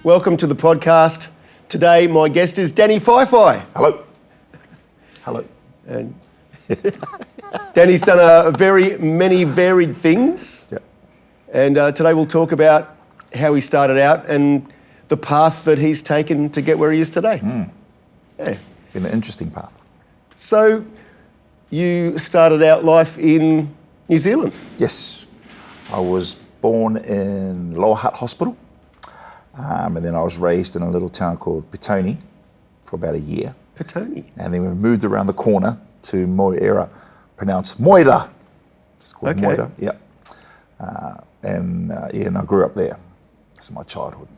Welcome to the podcast. Today, my guest is Danny Faifai. Hello. Hello. And Danny's done many varied things. Yeah. And today we'll talk about how he started out and the path that he's taken to get where he is today. Yeah. Been an interesting path. So, you started out life in New Zealand? Yes. I was born in Lower Hutt Hospital, and then I was raised in a little town called Petone for about a year. Petone? And then we moved around the corner to Moira, pronounced Moira. It's called Okay. Moira, yeah. And I grew up there. It's my childhood.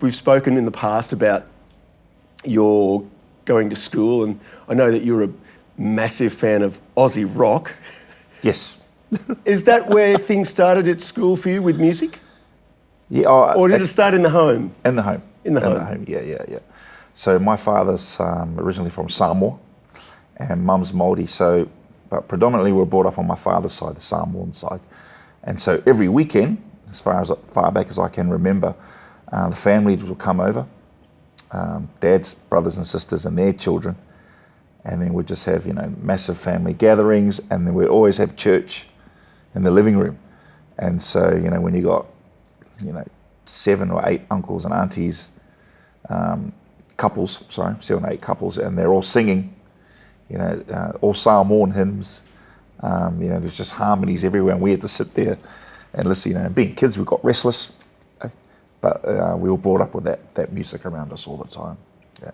We've spoken in the past about your going to school, and I know that you're a massive fan of Aussie rock. Yes. Is that where things started at school for you with music? Yeah. Or did it start in the home? In the home. In the home. Yeah. So my father's originally from Samoa, and mum's Māori, but predominantly we were brought up on my father's side, the Samoan side. And so every weekend, as far back as I can remember, the families would come over, dad's brothers and sisters and their children, and then we'd just have, massive family gatherings, and then we'd always have church in the living room. And so, when you got, 7 or 8 uncles and aunties, 7 or 8 couples, and they're all singing, all Samoan hymns. There's just harmonies everywhere, and we had to sit there and listen. And being kids, we got restless, but we were brought up with that music around us all the time. Yeah.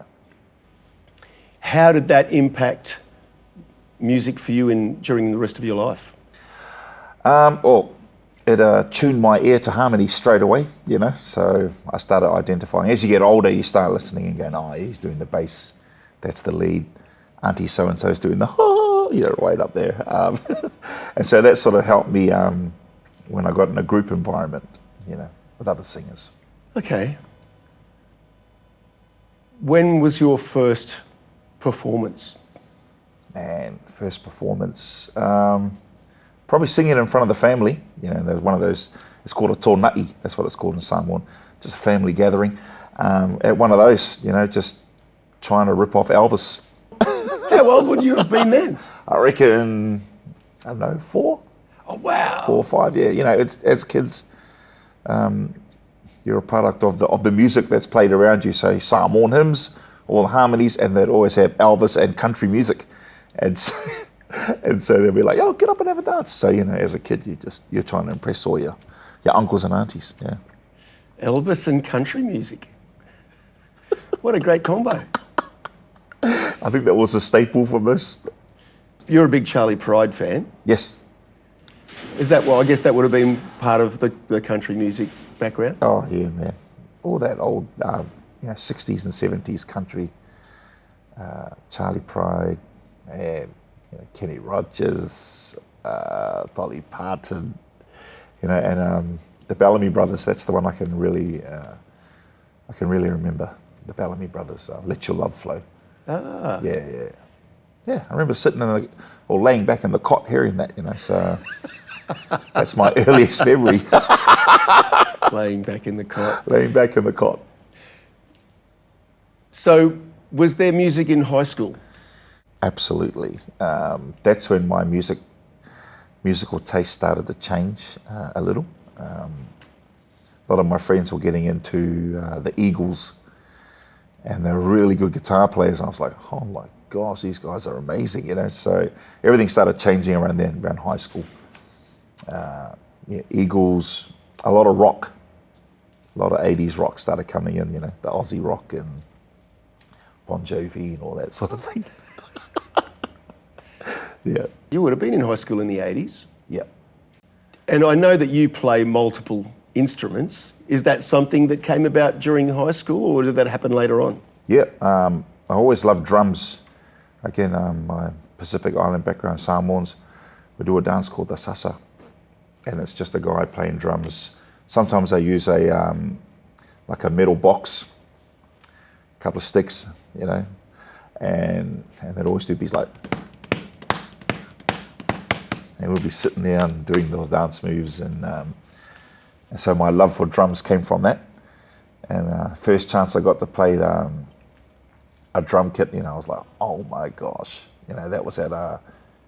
How did that impact music for you during the rest of your life? It tuned my ear to harmony straight away, so I started identifying. As you get older, you start listening and going, oh, he's doing the bass, that's the lead, auntie so-and-so's doing the right up there. And so that sort of helped me when I got in a group environment, with other singers. Okay. When was your first performance? And first performance, probably singing in front of the family. There's one of those, it's called a tōnai, that's what it's called in Samoan, just a family gathering. At one of those, just trying to rip off Elvis. How old would you have been then? I reckon, 4. Oh, wow. 4 or 5, yeah. As kids, you're a product of the music that's played around you. So Samoan hymns, all the harmonies, and they'd always have Elvis and country music. And so they'd be like, oh, get up and have a dance. So, as a kid, you're trying to impress all your uncles and aunties, yeah. Elvis and country music. What a great combo. I think that was a staple for most. You're a big Charlie Pride fan. Yes. Is that, I guess that would have been part of the country music background? Oh, yeah, man. All that old, 60s and 70s country, Charlie Pride, and Kenny Rogers, Dolly Parton, and the Bellamy Brothers. That's the one I can really remember. The Bellamy Brothers, Let Your Love Flow. Ah. Yeah. I remember sitting or laying back in the cot hearing that, so that's my earliest memory. Laying back in the cot. Laying back in the cot. So, was there music in high school? Absolutely. That's when my musical taste started to change a little. A lot of my friends were getting into the Eagles, and they're really good guitar players. And I was like, oh my gosh, these guys are amazing, So everything started changing around then, around high school. Eagles, a lot of rock, a lot of 80s rock started coming in, the Aussie rock and Bon Jovi and all that sort of thing. Yeah. You would have been in high school in the 80s. Yeah. And I know that you play multiple instruments. Is that something that came about during high school, or did that happen later on? Yeah, I always loved drums. Again, my Pacific Island background, Samoans, we do a dance called the sasa, and it's just a guy playing drums. Sometimes they use a metal box, a couple of sticks, and they'd always do these like, and we'd be sitting there and doing those dance moves, and so my love for drums came from that. And first chance I got to play a drum kit, I was like, oh my gosh. That was at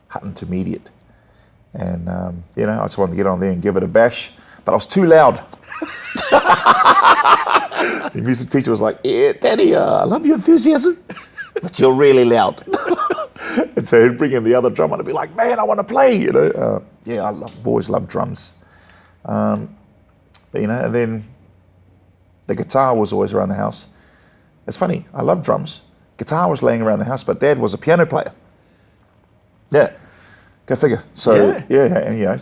Hutton Intermediate. And, I just wanted to get on there and give it a bash, but I was too loud. The music teacher was like, yeah, Daddy, I love your enthusiasm, but you're really loud. And so he'd bring in the other drummer and be like, man, I want to play, I've always loved drums. And then the guitar was always around the house. It's funny, I love drums. Guitar was laying around the house, but Dad was a piano player. Yeah, go figure. So,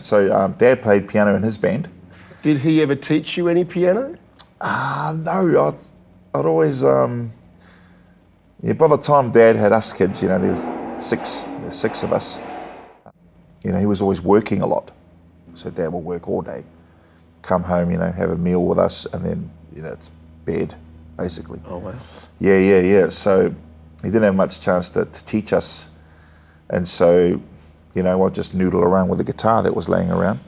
so Dad played piano in his band. Did he ever teach you any piano? No, I'd always, by the time Dad had us kids, there was six of us, he was always working a lot. So Dad would work all day, come home, have a meal with us, and then, it's bed, basically. Oh, wow. Yeah. So he didn't have much chance to teach us. And so, I'd just noodle around with the guitar that was laying around,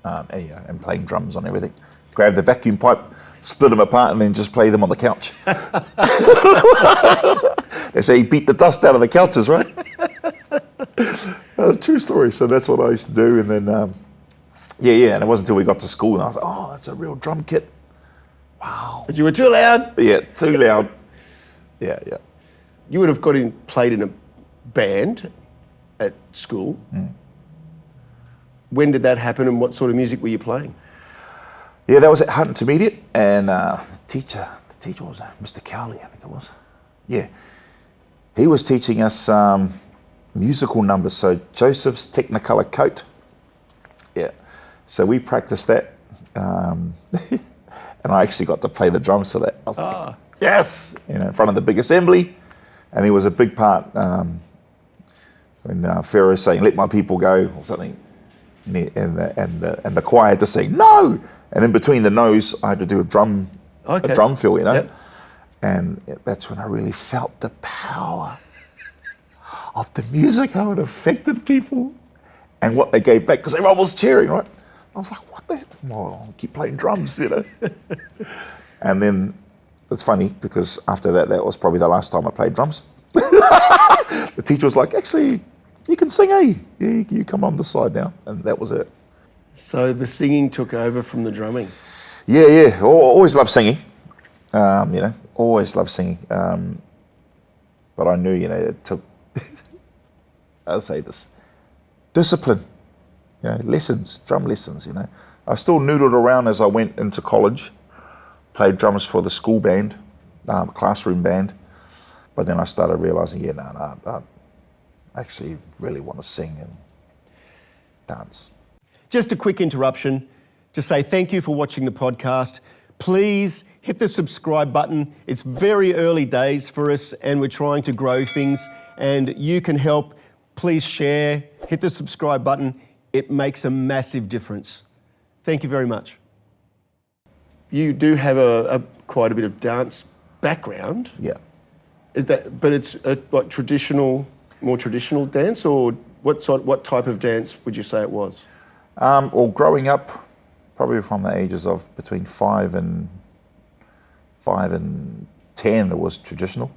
and playing drums on everything. Grab the vacuum pipe, split them apart, and then just play them on the couch. They say he beat the dust out of the couches, right? True story. So that's what I used to do. And then, and it wasn't until we got to school and I was like, oh, that's a real drum kit. Wow. But you were too loud? Yeah, too loud. Yeah. You would have played in a band at school. Mm. When did that happen and what sort of music were you playing? Yeah, that was at Hutton Intermediate, and the teacher was Mr. Cowley, I think it was. Yeah, he was teaching us musical numbers, so Joseph's Technicolor Coat. Yeah, so we practiced that, and I actually got to play the drums for that. I was like, yes, in front of the big assembly, and there was a big part when Pharaoh was saying, "Let my people go," or something. And the choir had to say no, and in between the no's, I had to do a drum fill, Yep. And that's when I really felt the power of the music, how it affected people, and what they gave back because everyone was cheering, right? I was like, what the? Oh, I'll keep playing drums, And then it's funny because after that was probably the last time I played drums. The teacher was like, actually, you can sing, eh? Yeah, you come on the side now. And that was it. So the singing took over from the drumming? Yeah. Always loved singing. Always loved singing. But I knew, it took, I'll say this, discipline, lessons, drum lessons, I still noodled around as I went into college, played drums for the school band, classroom band. But then I started realizing, I actually really want to sing and dance. Just a quick interruption to say thank you for watching the podcast. Please hit the subscribe button. It's very early days for us and we're trying to grow things and you can help. Please share, hit the subscribe button. It makes a massive difference. Thank you very much. You do have quite a bit of dance background. Yeah. But it's more traditional dance, or what type of dance would you say it was? Well, growing up, probably from the ages of between 5 and 10, it was traditional.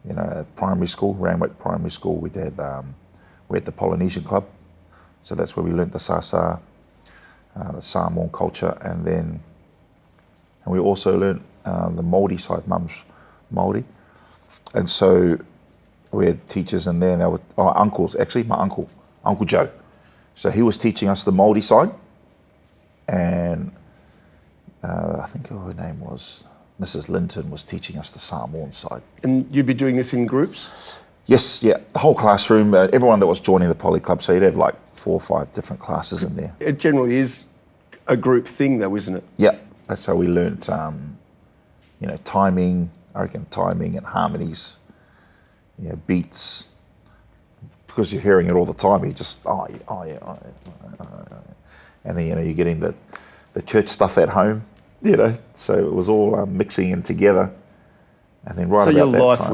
At primary school, Randwick Primary School, we had the Polynesian Club, so that's where we learnt the Sasa, the Samoan culture, and we also learnt the Māori side, Mum's Māori, and so we had teachers in there, and they were uncles. Actually, my Uncle Joe. So he was teaching us the Māori side, and I think her name was Mrs. Linton was teaching us the Samoan side. And you'd be doing this in groups? Yes, yeah, the whole classroom, everyone that was joining the Poly Club, so you'd have like 4 or 5 different classes in there. It generally is a group thing though, isn't it? Yeah, that's how we learnt, timing, I reckon timing and harmonies, beats, because you're hearing it all the time, you just, and then, you're getting the church stuff at home, so it was all mixing in together. And then right so about that your life time,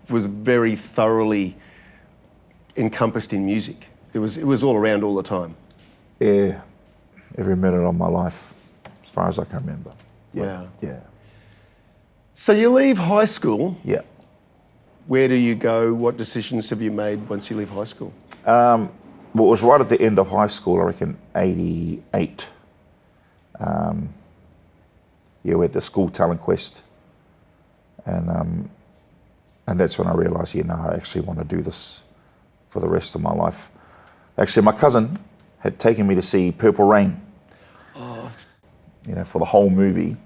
was very thoroughly encompassed in music. It was all around all the time. Yeah, every minute of my life, as far as I can remember. Wow. Yeah. So you leave high school. Yeah. Where do you go? What decisions have you made once you leave high school? Well, it was right at the end of high school, I reckon, 88. We had the school talent quest. And that's when I realised, I actually want to do this for the rest of my life. Actually, my cousin had taken me to see Purple Rain. Oh. For the whole movie.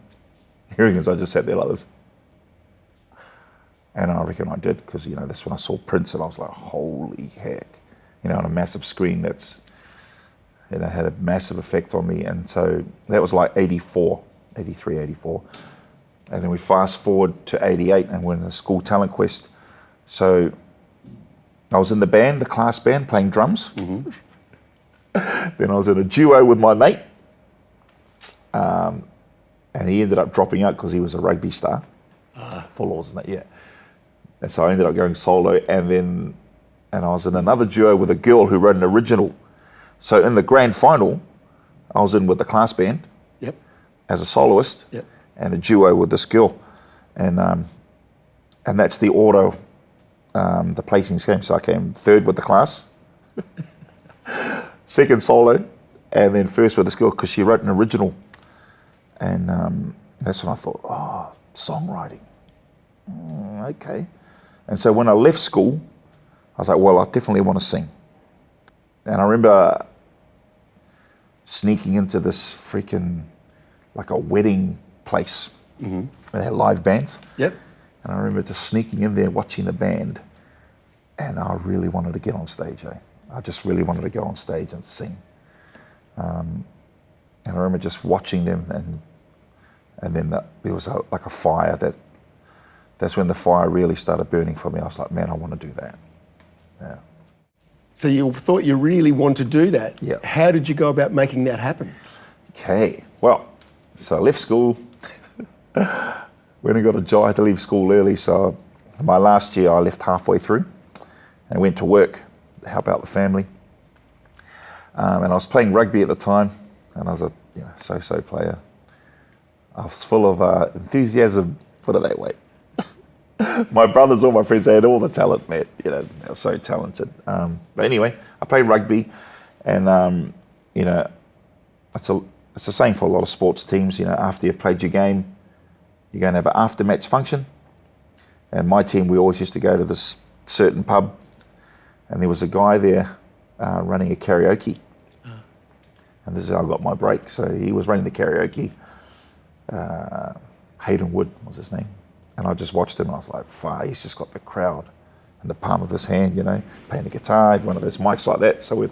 Here he goes, I just sat there like this. And I reckon I did, because, that's when I saw Prince, and I was like, holy heck. On a massive screen, that's, had a massive effect on me. And so that was like 84, 83, 84. And then we fast forward to 88, and we're in the school talent quest. So I was in the band, the class band, playing drums. Mm-hmm. Then I was in a duo with my mate. And he ended up dropping out because he was a rugby star. For Laws, isn't it? Yeah. And so I ended up going solo, and I was in another duo with a girl who wrote an original. So in the grand final, I was in with the class band. Yep. As a soloist. Yep. And a duo with this girl. And that's the order the placings came. So I came third with the class, second solo, and then first with this girl because she wrote an original. And that's when I thought, songwriting. Okay. And so when I left school, I was like, well, I definitely want to sing. And I remember sneaking into this freaking, like a wedding place. Mm-hmm. They had live bands. Yep. And I remember just sneaking in there, watching the band. And I really wanted to get on stage, I just really wanted to go on stage and sing. And I remember just watching them, and then there was like a fire. That's when the fire really started burning for me. I was like, man, I want to do that. Yeah. So you thought you really want to do that? Yeah. How did you go about making that happen? Okay, well, so I left school. When I got a job, I had to leave school early. So my last year, I left halfway through and went to work to help out the family. And I was playing rugby at the time, and I was a so-so player. I was full of enthusiasm, put it that way. My brothers, all my friends, they had all the talent, man. They were so talented. But anyway, I played rugby, and it's the same for a lot of sports teams. After you've played your game, you're going to have an after-match function. And my team, we always used to go to this certain pub, and there was a guy there running a karaoke. And this is how I got my break. So he was running the karaoke. Hayden Wood was his name. And I just watched him, and I was like, he's just got the crowd in the palm of his hand, playing the guitar, one of those mics like that. So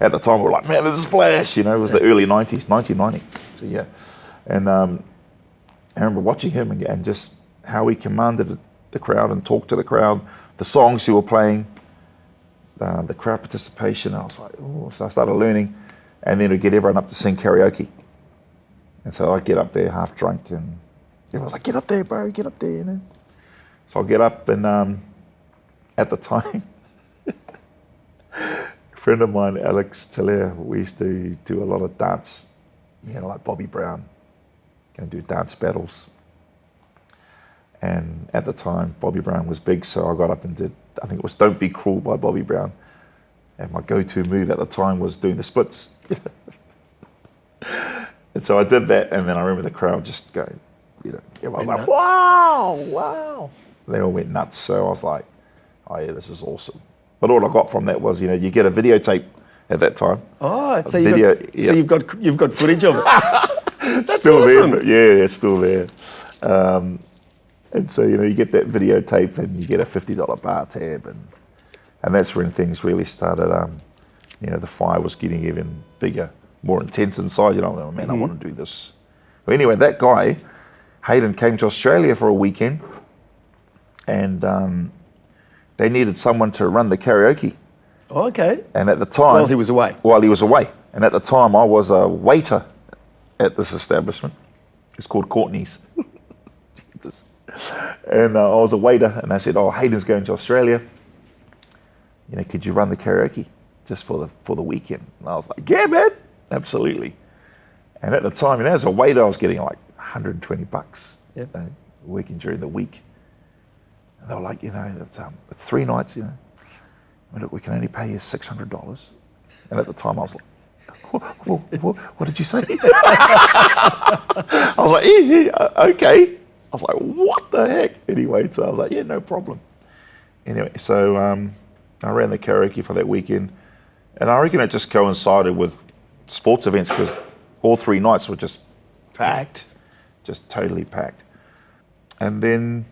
at the time, we were like, man, this is Flash, it was the early 90s, 1990. So yeah. And I remember watching him and just how he commanded the crowd and talked to the crowd, the songs he were playing, the crowd participation. I was like, so I started learning. And then we'd get everyone up to sing karaoke. And so I'd get up there half drunk, and everyone's like, get up there, bro, get up there, So I'll get up, and at the time, a friend of mine, Alex Taller, we used to do a lot of dance, like Bobby Brown, go and do dance battles. And at the time, Bobby Brown was big, so I got up and did, I think it was Don't Be Cruel by Bobby Brown. And my go-to move at the time was doing the splits. And so I did that, and then I remember the crowd just going, everyone was like, wow. They all went nuts. So I was like, oh yeah, this is awesome. But all I got from that was, you get a videotape at that time. Oh, so you've got footage of it. That's still awesome. There, yeah, it's still there. And so you get that videotape, and you get a $50 bar tab, and that's when things really started. The fire was getting even bigger, more intense inside. Man, I want to do this. But anyway, that guy, Hayden, came to Australia for a weekend, and they needed someone to run the karaoke. Oh, okay. And at the time... While he was away. While he was away. And at the time, I was a waiter at this establishment. It's called Courtney's. And I was a waiter, and they said, Hayden's going to Australia. Could you run the karaoke just for the weekend? And I was like, yeah, man, absolutely. And at the time, as a waiter, I was getting like $120. Yep. working during the week. And they were like, it's 3 nights, Well, look, we can only pay you $600. And at the time I was like, what did you say? I was like, okay. I was like, what the heck? Anyway, so I was like, yeah, no problem. Anyway, so I ran the karaoke for that weekend. And I reckon it just coincided with sports events because all 3 nights were just packed, just totally packed. And then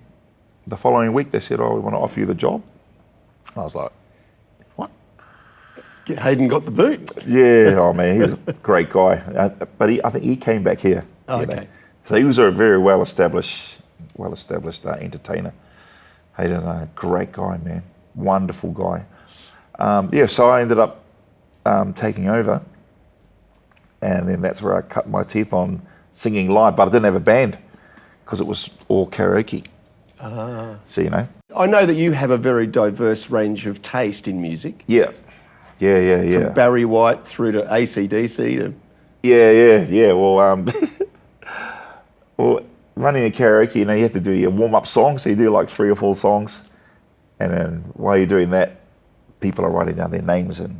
the following week they said, we want to offer you the job. And I was like, what? Hayden got the boot. Yeah, oh man, he's a great guy. But I think he came back here. Oh, okay. So he was a very well-established entertainer. Hayden, a great guy, man. Wonderful guy. So I ended up taking over. And then that's where I cut my teeth on singing live. But I didn't have a band because it was all karaoke. So, I know that you have a very diverse range of taste in music. Yeah. From Barry White through to AC/DC to... Yeah. Well, running a karaoke, you have to do your warm-up songs. So you do like 3 or 4 songs. And then while you're doing that, people are writing down their names and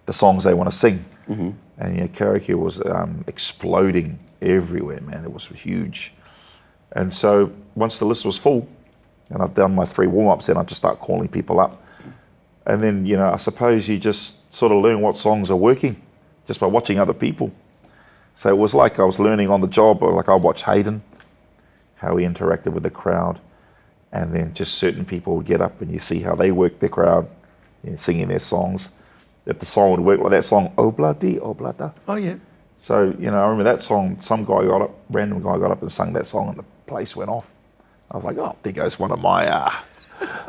the songs they want to sing. Mm-hmm. And karaoke was exploding everywhere, man. It was huge. And so once the list was full, and I've done my 3 warm-ups, then I just start calling people up. And then, I suppose you just sort of learn what songs are working just by watching other people. So it was like I was learning on the job, or like I watched Hayden, how he interacted with the crowd. And then just certain people would get up and you see how they work their crowd, singing their songs. If the song would work like that song, Obladi, Oblada. Oh, yeah. So, I remember that song, random guy got up and sung that song and the place went off. I was like, there goes one of my,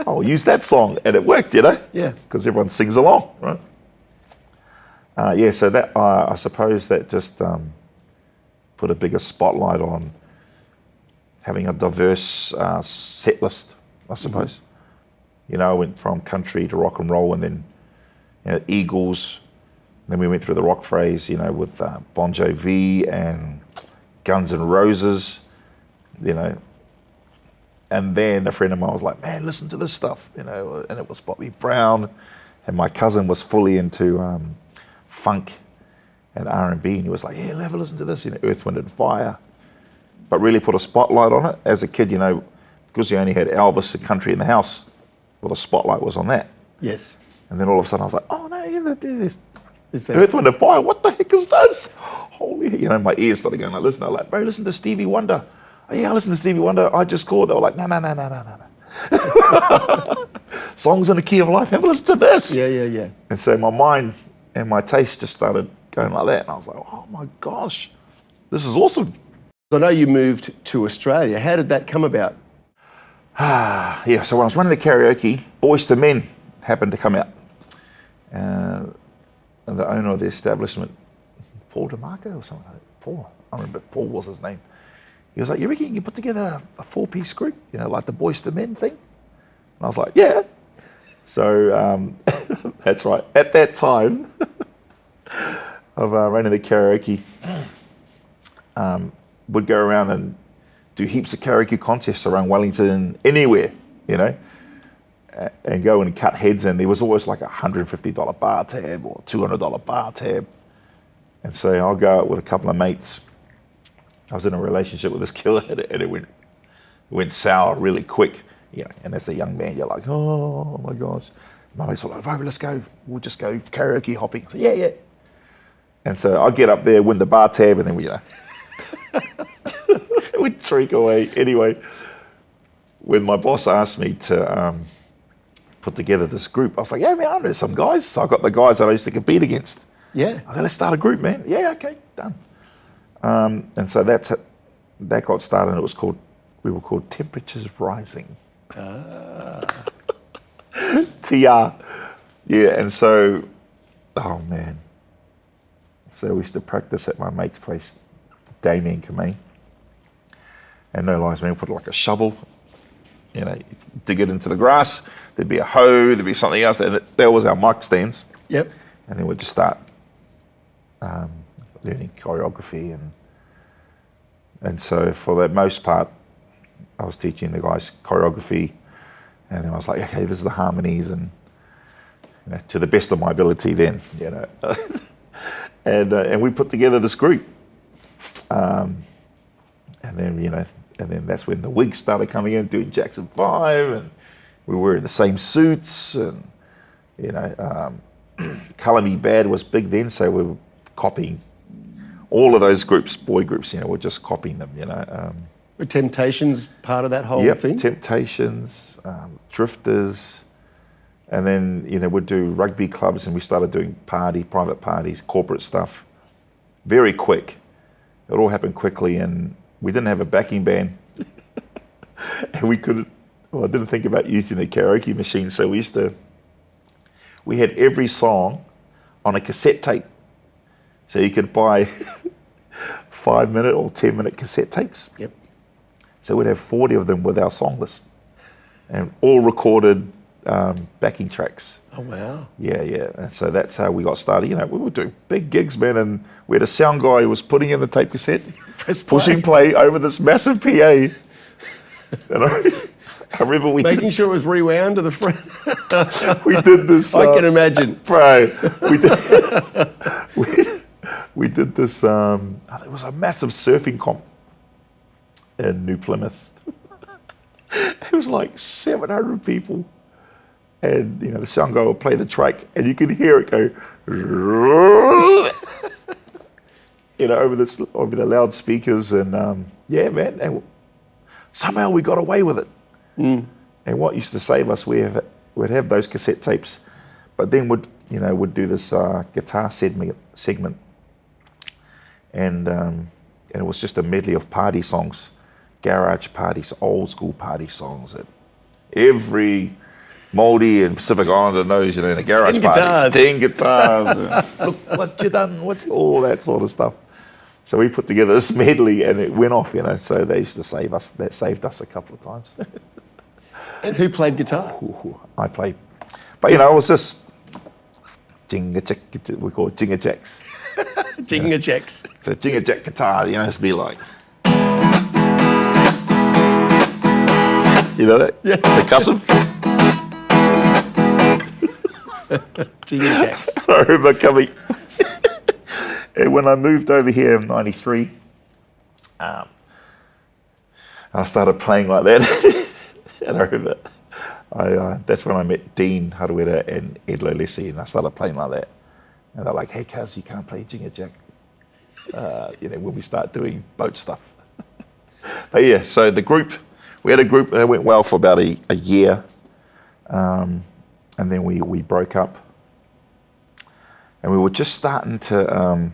I'll use that song. And it worked, Yeah. Because everyone sings along, right? So that, I suppose that just put a bigger spotlight on having a diverse set list, I suppose. Mm-hmm. I went from country to rock and roll and then Eagles. Then we went through the rock phase, with Bon Jovi and Guns N' Roses, And then a friend of mine was like, man, listen to this stuff, and it was Bobby Brown. And my cousin was fully into funk and R&B, and he was like, yeah, have a listen to this, Earth, Wind and Fire. But really put a spotlight on it. As a kid, because you only had Elvis and country in the house, well, the spotlight was on that. Yes. And then all of a sudden I was like, oh no, there's Earth, Wind and Fire, what the heck is this? Holy, my ears started going like this, and I'm like, bro, listen to Stevie Wonder. Oh, yeah, I listen to Stevie Wonder, I just called. They were like, no. Songs in the Key of Life, have a listen to this. Yeah. And so my mind and my taste just started going like that, and I was like, oh my gosh, this is awesome. I know you moved to Australia. How did that come about? So when I was running the karaoke, Boys to Men happened to come out. And the owner of the establishment, Paul DeMarco or something like that. Paul, I remember Paul was his name. He was like, you reckon you can put together a 4-piece group, like the Boys to Men thing? And I was like, yeah. So that's right. At that time of running the karaoke, would go around and do heaps of karaoke contests around Wellington, anywhere, and go and cut heads, and there was always like $150 bar tab or $200 bar tab. And so I'll go out with a couple of mates. I was in a relationship with this killer, and it went sour really quick. And as a young man, you're like, oh my gosh. My mates were like, right, let's go. We'll just go karaoke hopping. So, yeah. And so I get up there, win the bar tab, and then we, we'd streak away. Anyway, when my boss asked me to put together this group, I was like, yeah, man, I know some guys. So I got the guys that I used to compete against. Yeah. I said, let's start a group, man. Yeah, okay, done. And so that got started, and we were called Temperatures Rising. TR. Yeah, and so, oh man. So we used to practice at my mate's place, Damien Kamei. And no lies, man, we put like a shovel, dig it into the grass. There'd be a hoe, there'd be something else. And that was our mic stands. Yep. And then we'd just start learning choreography. And so for the most part, I was teaching the guys choreography, and then I was like, okay, this is the harmonies, and to the best of my ability then, and we put together this group, and then that's when the wigs started coming in, doing Jackson 5, and we were in the same suits, and Colour Me Bad was big then, so we were copying all of those groups, boy groups, we're just copying them, Were Temptations part of that whole thing? Temptations, Drifters, and then, we'd do rugby clubs, and we started doing private parties, corporate stuff, very quick. It all happened quickly, and we didn't have a backing band. And I didn't think about using the karaoke machine, so we had every song on a cassette tape. So you could buy 5-minute or 10-minute cassette tapes. Yep. So we'd have 40 of them with our song list, and all recorded backing tracks. Oh, wow. Yeah. And so that's how we got started. We were doing big gigs, man, and we had a sound guy who was putting in the tape cassette, pushing play over this massive PA. And I remember making sure it was rewound to the front. We did this. I can imagine. Bro, we did this. It was a massive surfing comp in New Plymouth. It was like 700 people. And, the sound guy would play the track, and you could hear it go, over the loudspeakers. And, yeah, man. And somehow we got away with it. Mm. And what used to save us, we'd have those cassette tapes, but then would do this guitar segment. And it was just a medley of party songs, garage parties, old school party songs that every Māori and Pacific Islander knows, in a garage 10 party. guitars. 10 guitars. Look what you done, all that sort of stuff. So we put together this medley, and it went off, so they used to save us. That saved us a couple of times. And who played guitar? I played. But, it was just we call it jinga jacks. Jinga jacks. So jinga jack guitar, it's be like. You know that? Yeah. Percussive. Jinga jacks. I remember coming. And when I moved over here in '93, I started playing like that. And I remember, that's when I met Dean Haruera and Ed Lolesi, and I started playing like that. And they're like, hey, cuz, you can't play jinga jack, when we start doing boat stuff. But yeah, so we had a group that went well for about a year. And then we broke up. And we were just starting to,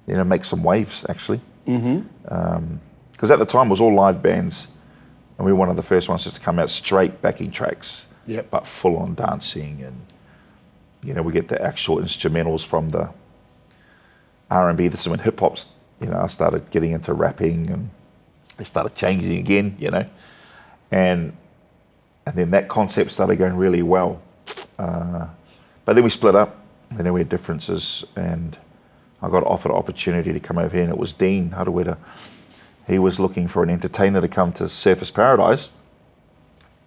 make some waves, actually. Because at the time it was all live bands. And we were one of the first ones just to come out straight backing tracks, yep. But full on dancing, and we get the actual instrumentals from the R&B. This is when hip hop's, I started getting into rapping, and it started changing again, and then that concept started going really well. But then we split up, and then we had differences, and I got offered an opportunity to come over here, and it was Dean Haruera. He was looking for an entertainer to come to Surfers Paradise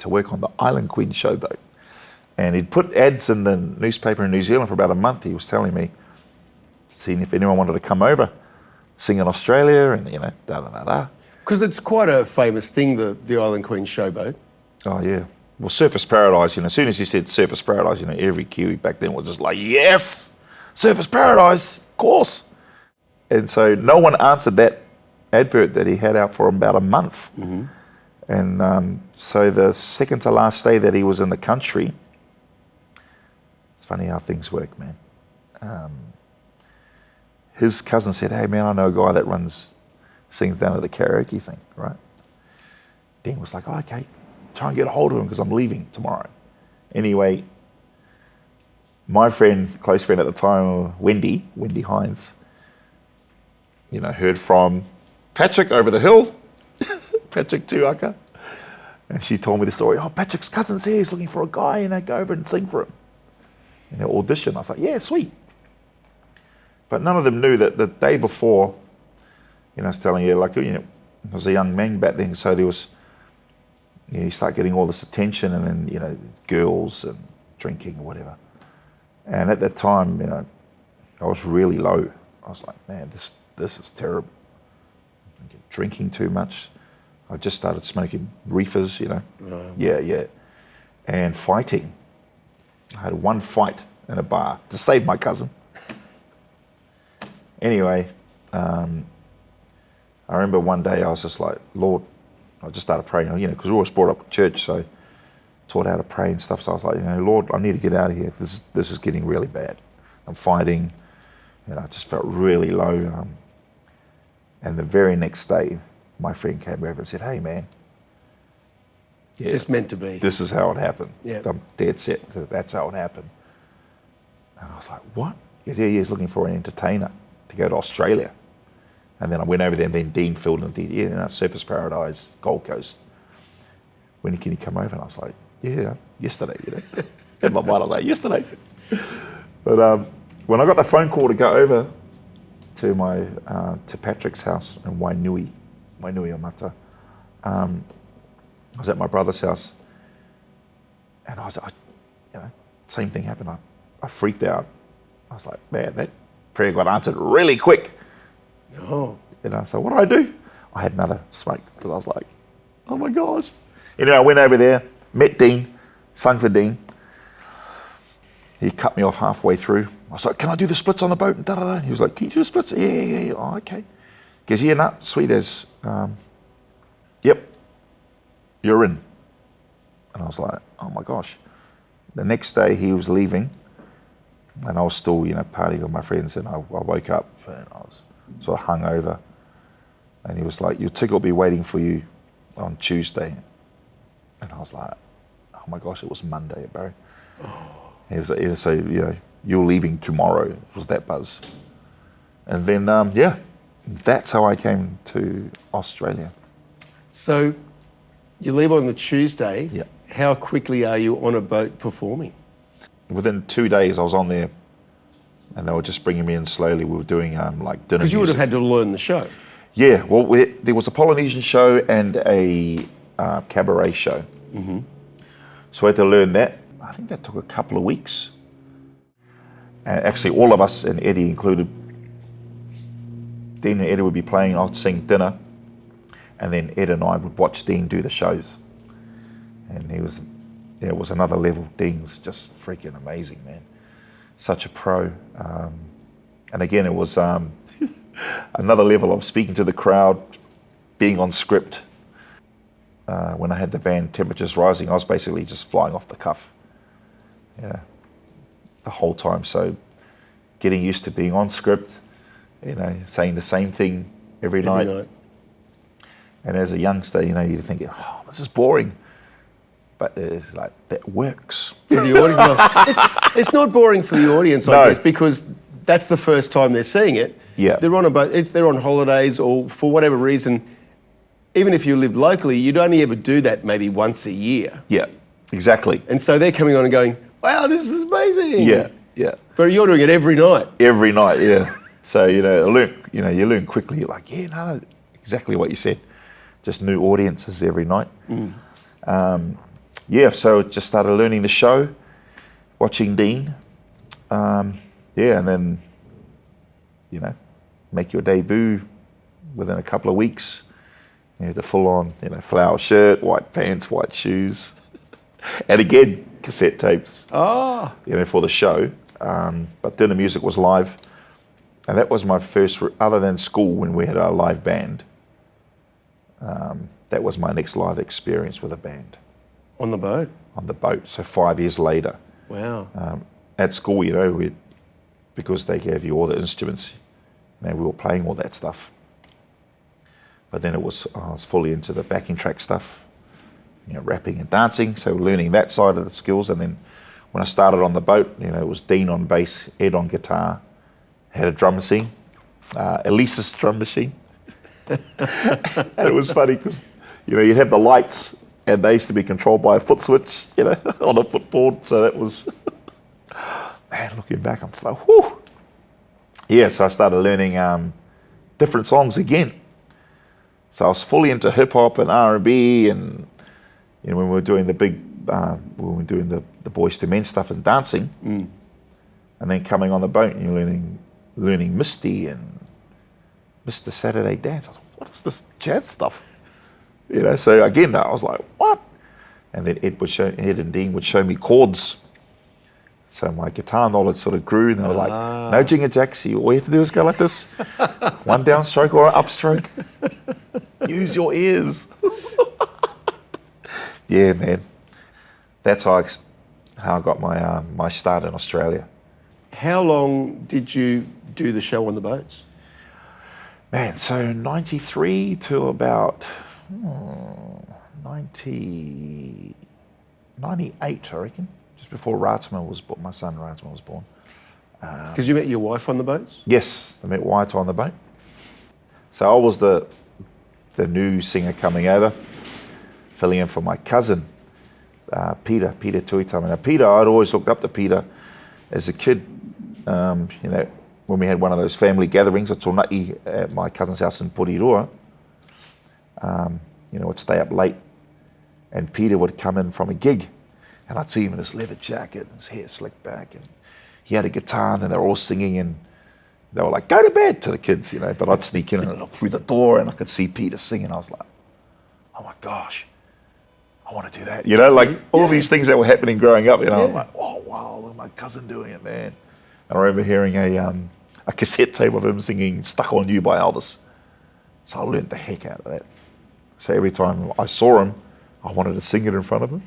to work on the Island Queen showboat. And he'd put ads in the newspaper in New Zealand for about a month, he was telling me, seeing if anyone wanted to come over, sing in Australia, and, da-da-da-da. Because it's quite a famous thing, the Island Queen showboat. Oh, yeah. Well, Surfers Paradise, as soon as he said Surfers Paradise, every Kiwi back then was just like, yes, Surfers Paradise, of course. And so no one answered that advert that he had out for about a month. Mm-hmm. And so the second to last day that he was in the country, it's funny how things work, man. His cousin said, hey, man, I know a guy that sings down at the karaoke thing, right? Dean was like, oh, okay, try and get a hold of him because I'm leaving tomorrow. Anyway, my friend, close friend at the time, Wendy Hines, heard from Patrick over the hill, Patrick Tuaka. And she told me the story. Oh, Patrick's cousin's here. He's looking for a guy, go over and sing for him. And they audition. I was like, yeah, sweet. But none of them knew that the day before, I was telling you, I was a young man back then, so there was you start getting all this attention, and then, you know, girls and drinking or whatever. And at that time, you know, I was really low. I was like, man, this is terrible. Drinking too much. I just started smoking reefers, you know. Yeah. And fighting. I had one fight in a bar to save my cousin. Anyway, I remember one day I was just like, Lord, I just started praying, you know, because we always brought up at church, so taught how to pray and stuff. So I was like, you know, Lord, I need to get out of here. This is getting really bad. I'm fighting, and I just felt really low. And the very next day, my friend came over and said, hey, man. It's just meant to be. This is how it happened. Yeah. I'm dead set. That's how it happened. And I was like, what? He's looking for an entertainer to go to Australia. And then I went over there, and then Dean filled in Surfers Paradise, Gold Coast. When can you come over? And I was like, yeah, yesterday, you know. In my mind, I was like, yesterday. But when I got the phone call to go over to to Patrick's house in Wainui Amata, I was at my brother's house, and you know, same thing happened. I freaked out. I was like, man, that prayer got answered really quick. Oh. And I said, what do I do? I had another smoke, because I was like, oh my gosh. Anyway, I went over there, met Dean, sung for Dean. He cut me off halfway through. I was like, can I do the splits on the boat? And he was like, can you do the splits? Yeah. Oh, okay. He goes, yeah, no, sweet as. Yep, you're in. And I was like, oh my gosh. The next day he was leaving, and I was still, you know, partying with my friends, and I woke up and I was sort of hungover. And he was like, your ticket will be waiting for you on Tuesday. And I was like, oh my gosh, it was Monday, bro. He was like, so, you know, you're leaving tomorrow. It was that buzz. And then, that's how I came to Australia. So you leave on the Tuesday. Yeah. How quickly are you on a boat performing? Within 2 days, I was on there, and they were just bringing me in slowly. We were doing like dinner. Because you would have had to learn the show. Yeah, well, there was a Polynesian show and a cabaret show. Mm-hmm. So I had to learn that. I think that took a couple of weeks. And actually, all of us, and Eddie included, Dean and Eddie would be playing, I'd sing dinner, and then Ed and I would watch Dean do the shows. And it was another level. Dean was just freaking amazing, man. Such a pro. And again, it was another level of speaking to the crowd, being on script. When I had the band Temperatures Rising, I was basically just flying off the cuff, you know, the whole time. So getting used to being on script, you know, saying the same thing every night. And as a youngster, you know, you're thinking, oh, this is boring. But it's like, that works. For the audience. It's not boring for the audience, I guess, because that's the first time they're seeing it. Yeah. They're on a boat, they're on holidays, or for whatever reason, even if you lived locally, you'd only ever do that maybe once a year. Yeah, exactly. And so they're coming on and going, wow, this is amazing. Yeah. But you're doing it every night. Every night, yeah. So, you learn quickly. You're like, yeah, no, exactly what you said. Just new audiences every night. So just started learning the show, watching Dean. And then, you know, make your debut within a couple of weeks. You know, the full-on, you know, flower shirt, white pants, white shoes. And again, cassette tapes. You know, for the show. But then the music was live. And that was my first, other than school when we had our live band, that was my next live experience with a band. On the boat? On the boat, so 5 years later. Wow. At school, you know, because they gave you all the instruments, you know, we were playing all that stuff. But then I was fully into the backing track stuff, you know, rapping and dancing, so learning that side of the skills. And then when I started on the boat, you know, it was Dean on bass, Ed on guitar, had a drum machine, Elisa's drum machine. And it was funny because, you know, you'd have the lights and they used to be controlled by a foot switch, you know, on a footboard. So that was, man, looking back, I'm just like, whew. Yeah, so I started learning different songs again. So I was fully into hip hop and R&B and, You know, when we were doing the big, when we were doing the boys to men stuff and dancing, and then coming on the boat and you're learning Misty and Mr. Saturday Dance. I was like, what is this jazz stuff? You know, so again, I was like, what? And then Ed and Dean would show me chords. So my guitar knowledge sort of grew, and they were like, no jinger jacks, all you have to do is go like this. One downstroke or an upstroke. Use your ears. Yeah, man. That's how I got my start in Australia. How long did you do the show on the boats? Man, so 93 to about 98, I reckon. Just before my son Ratama was born. Because you met your wife on the boats? Yes, I met Wyatt on the boat. So I was the new singer coming over, filling in for my cousin, Peter Tuitama. Now Peter, I'd always looked up to Peter as a kid. You know, when we had one of those family gatherings at Tōnaki at my cousin's house in Porirua, you know, I'd stay up late, and Peter would come in from a gig, and I'd see him in his leather jacket and his hair slicked back, and he had a guitar, and they were all singing, and they were like, go to bed to the kids, you know, but I'd sneak in and look through the door, and I could see Peter singing. I was like, oh my gosh, I want to do that. You know, like all these things that were happening growing up, you know, I'm like, oh wow, look at my cousin doing it, man. And I remember hearing a cassette tape of him singing Stuck on You by Elvis. So I learned the heck out of that. So every time I saw him, I wanted to sing it in front of him.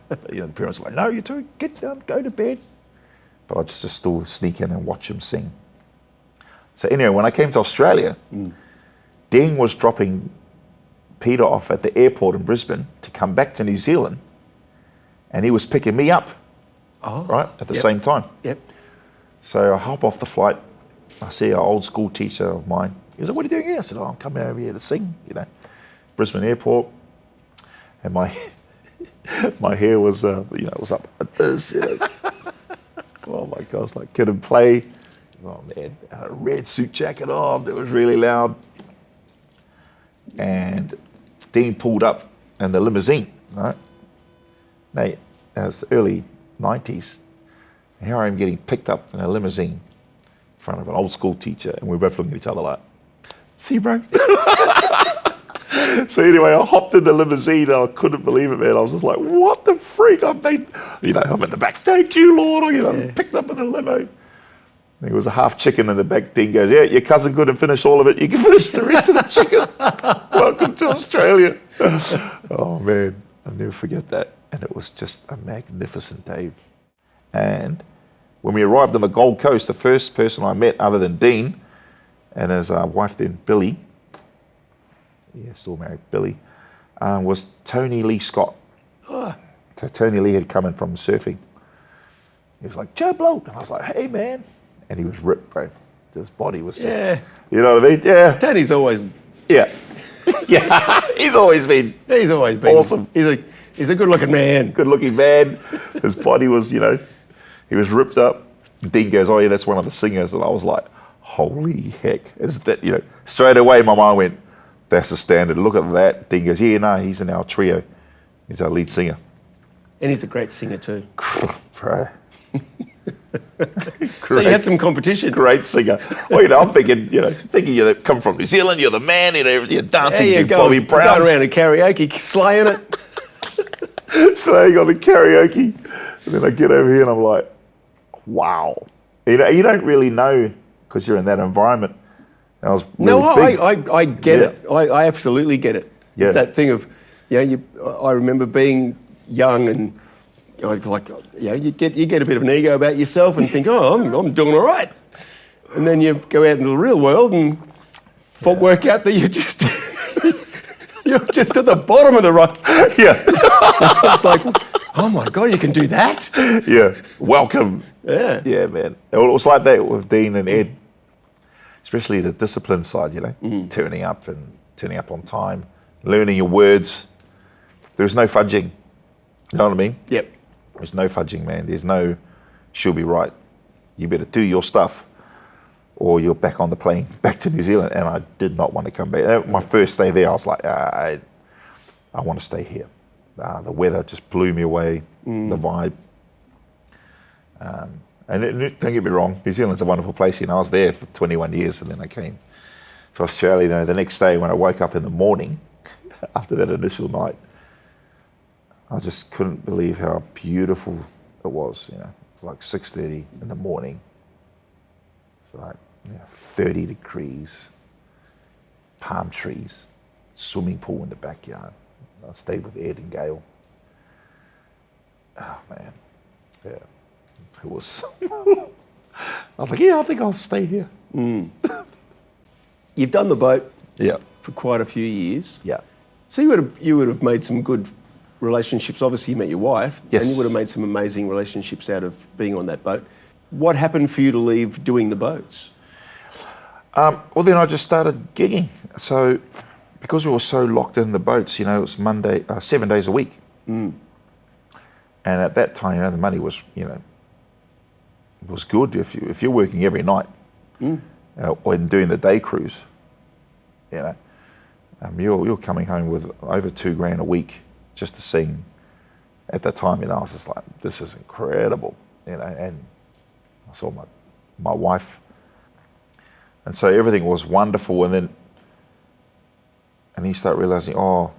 But, you know, the parents were like, no, you two, get down, go to bed. But I'd just still sneak in and watch him sing. So anyway, when I came to Australia, Dean was dropping Peter off at the airport in Brisbane to come back to New Zealand, and he was picking me up, right, at the same time. Yep. So I hop off the flight. I see an old school teacher of mine. He was like, what are you doing here? I said, oh, I'm coming over here to sing, you know. Brisbane Airport. And my hair was, you know, it was up like this, you know. Oh my gosh, like Kid and Play. Oh man, I had a red suit jacket on. It was really loud. And Dean pulled up in the limousine, right? Mate, that was the early 90s. And here I am getting picked up in a limousine in front of an old school teacher, and we're both looking at each other like, see, bro? So anyway, I hopped in the limousine, and I couldn't believe it, man. I was just like, what the freak? I'm in the back, thank you, Lord. You know, picked up in the limo. There was a half chicken in the back. Dean goes, yeah, your cousin couldn't finish all of it. You can finish the rest of the chicken. Welcome to Australia. Oh, man, I'll never forget that. And it was just a magnificent day. And when we arrived on the Gold Coast, the first person I met other than Dean and his wife then, Billy, still married, Billy, was Tony Lee Scott. So Tony Lee had come in from surfing. He was like, Joe Bloke. And I was like, hey, man. And he was ripped, bro. His body was just, you know what I mean? Yeah. Tony's always... Yeah. Yeah, he's always been awesome. He's a good-looking man. Good-looking man. His body was, you know, he was ripped up. Dean goes, oh, yeah, that's one of the singers. And I was like, holy heck. Is that, you know, straight away my mind went, that's a standard. Look at that. Dean goes, yeah, no, he's in our trio. He's our lead singer. And he's a great singer too. Bro. So you had some competition. Great singer. Well, you know, I'm thinking you come from New Zealand, you're the man, you know, you're dancing, you're Bobby Brown. Going around in karaoke, slaying it. Slaying on the karaoke. And then I get over here and I'm like, wow. You know, you don't really know because you're in that environment. I was really big. I get it. I absolutely get it. Yeah. It's that thing of, I remember being young and you get a bit of an ego about yourself and think, oh, I'm doing all right. And then you go out into the real world and work out that you're just at the bottom of the rock. Yeah. It's like, oh my God, you can do that? Yeah. Welcome. Yeah. Yeah, man. It was like that with Dean and Ed, especially the discipline side, you know, turning up on time, learning your words. There's no fudging. You know what I mean? Yep. There's no fudging, man. There's no, she'll be right. You better do your stuff or you're back on the plane, back to New Zealand. And I did not want to come back. My first day there, I was like, I want to stay here. The weather just blew me away, the vibe. Don't get me wrong, New Zealand's a wonderful place. I was there for 21 years and then I came to Australia. The next day when I woke up in the morning, after that initial night, I just couldn't believe how beautiful it was. It was like 6:30 in the morning. It's like 30 degrees, palm trees, swimming pool in the backyard. I stayed with Ed and Gail. Oh man, yeah, it was. I was like, yeah, I think I'll stay here. You've done the boat Yeah, for quite a few years. yeah. So you would have made some good relationships. Obviously, you met your wife, Yes. and you would have made some amazing relationships out of being on that boat. What happened for you to leave doing the boats? Well, then I just started gigging. So, because we were so locked in the boats, it was 7 days a week. And at that time, the money was, it was good if you're working every night or doing the day cruise. You're coming home with over $2,000 a week just to sing. At that time, I was just like, this is incredible, and I saw my wife, and so everything was wonderful, and then you start realizing, you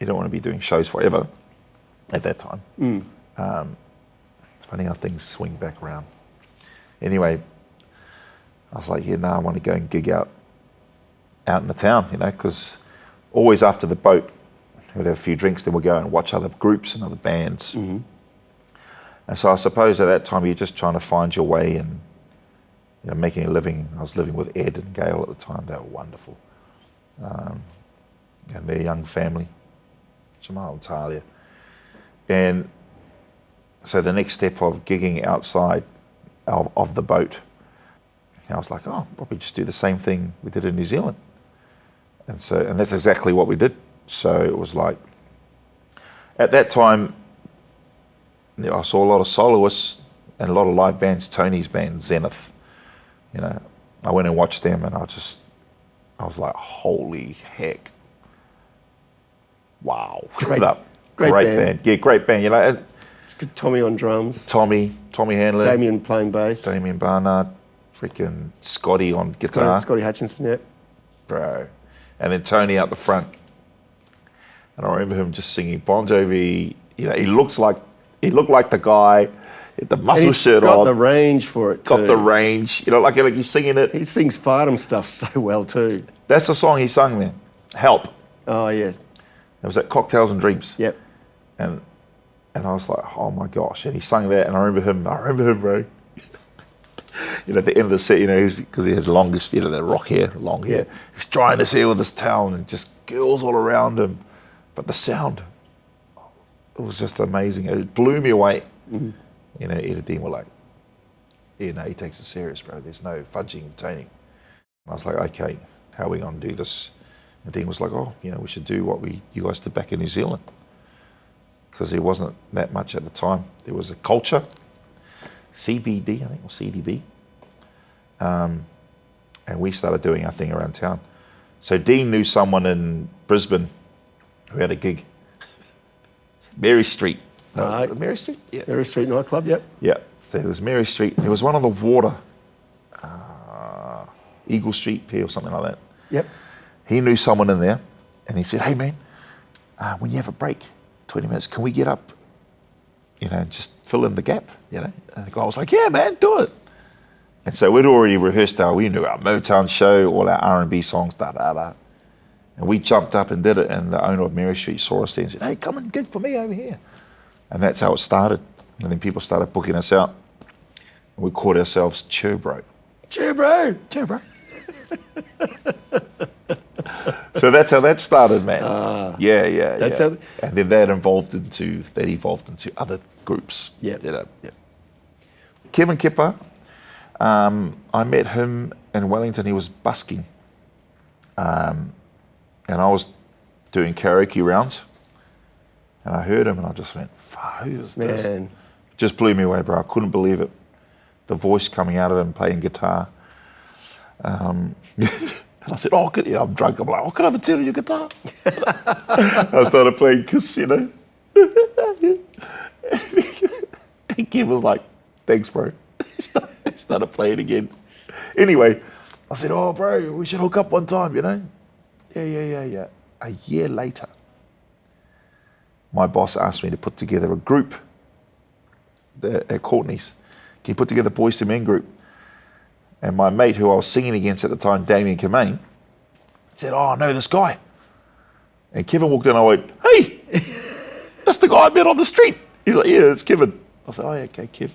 don't want to be doing shows forever. At that time, it's funny how things swing back around. Anyway, I was like, I want to go and gig out in the town, because always after the boat, we'd have a few drinks, then we'd go and watch other groups and other bands. And so I suppose at that time, you're just trying to find your way and making a living. I was living with Ed and Gail at the time. They were wonderful. And their young family, Jamal and Talia. And so the next step of gigging outside of the boat, I was like, probably just do the same thing we did in New Zealand. And that's exactly what we did. So it was like, at that time, I saw a lot of soloists and a lot of live bands. Tony's band, Zenith. I went and watched them, and I was like, holy heck. Wow. Great band. Yeah, great band. It's good. Tommy on drums. Tommy Handler. Damien playing bass. Damien Barnard. Freaking Scotty on guitar. Scotty Hutchinson, yeah. Bro. And then Tony out the front. And I remember him just singing Bon Jovi. He looked like the guy, the muscle shirt on. He's got the range for it too. Got the range. Like he's singing it. He sings Farnham stuff so well too. That's the song he sung, man. Help. Oh, yes. It was at Cocktails and Dreams. Yep. And I was like, oh my gosh. And he sung that, and I remember him, bro. At the end of the set, because he had the longest, the rock hair, long hair. He was drying his hair with his towel, and just girls all around him. But the sound, it was just amazing. It blew me away. Ed and Dean were like, he takes it serious, bro. There's no fudging and toning. I was like, okay, how are we going to do this? And Dean was like, we should do what you guys did back in New Zealand. Because there wasn't that much at the time. There was a culture, CBD, I think, or CDB. And we started doing our thing around town. So Dean knew someone in Brisbane who had a gig. Mary Street. Mary Street? Yeah. Mary Street nightclub, yep. Yeah. So it was Mary Street. There was one on the water. Eagle Street Pier or something like that. Yep. He knew someone in there, and he said, hey man, when you have a break, 20 minutes, can we get up, and just fill in the gap, And the guy was like, yeah man, do it. And so we'd already rehearsed we knew our Motown show, all our R&B songs, da-da-da. And we jumped up and did it, and the owner of Mary Street saw us there and said, hey, come and gig for me over here. And that's how it started. And then people started booking us out. And we called ourselves Cherbro. Cherbro! Cherbro. So that's how that started, man. Yeah. That's how. And then that evolved into other groups. Yeah. Kevin Kipper, I met him in Wellington. He was busking, and I was doing karaoke rounds, and I heard him, and I just went, "Who is this?" Man, just blew me away, bro. I couldn't believe it. The voice coming out of him, playing guitar. And I said, oh, I'm drunk. I'm like, oh, can I have a tune on your guitar? I started playing Kiss, you know. And Kim was like, thanks, bro. He started playing again. Anyway, I said, oh, bro, we should hook up one time, you know. Yeah. A year later, my boss asked me to put together a group at Courtney's. Can you put together a Boys to Men group? And my mate, who I was singing against at the time, Damien Kemain, said, oh, I know this guy. And Kevin walked in and I went, hey, that's the guy I met on the street. He's like, yeah, it's Kevin. I said, oh, yeah, okay, Kev.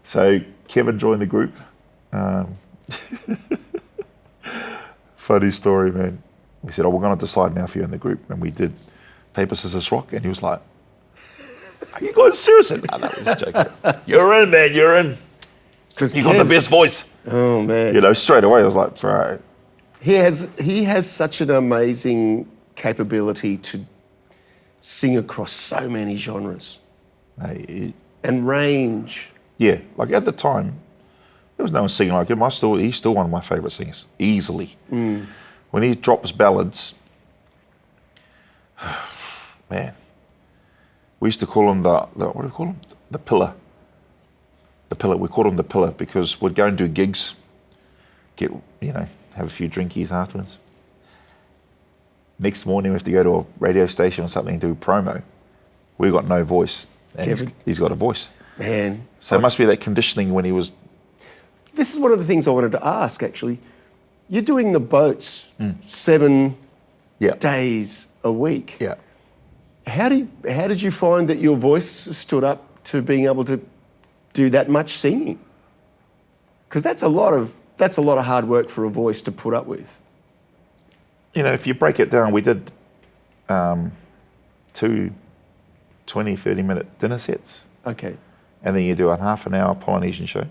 So Kevin joined the group. Funny story, man. We said, oh, we're going to decide now for you in the group. And we did paper, scissors, rock. And he was like, are you guys serious? No, he's joking. You're in, man, you're in. Because you got the best voice. Oh, man. You know, straight away I was like, bro. He has such an amazing capability to sing across so many genres. And range. Yeah, like at the time, there was no one singing like him. He's still one of my favourite singers, easily. When he drops ballads, man, we used to call him what do we call him? The pillar. The pillar. We called him the pillar because we'd go and do gigs, have a few drinkies afterwards. Next morning we have to go to a radio station or something and do promo. We got no voice, and he's got a voice. Man. So it must be that conditioning when he was. This is one of the things I wanted to ask, actually. You're doing the boats 7 days a week. Yeah. How did you find that your voice stood up to being able to do that much singing? Because that's a lot of hard work for a voice to put up with. You know, if you break it down, we did 2 20, 30-minute dinner sets. Okay. And then you do a half an hour Polynesian show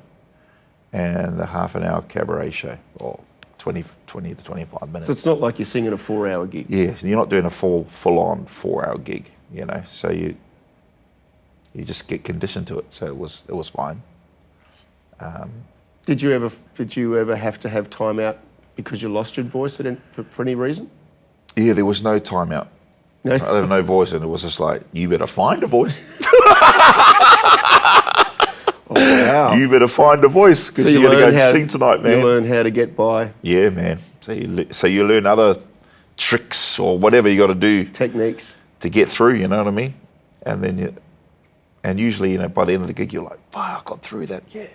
and a half an hour cabaret show, or 20 to 25 minutes. So it's not like you're singing a 4-hour gig. Yeah, you're not doing a full-on 4-hour gig, you know. So you just get conditioned to it. So it was fine. Did you ever have to have time out because you lost your voice for any reason? Yeah, there was no time out. No? I had no voice, and it was just like, you better find a voice. Oh, wow. You better find a voice because you're going to go sing tonight, man. You learn how to get by. Yeah, man. So you learn other tricks or whatever you got to do. Techniques. To get through, you know what I mean? And then usually, by the end of the gig, you're like, fuck, I got through that, yeah.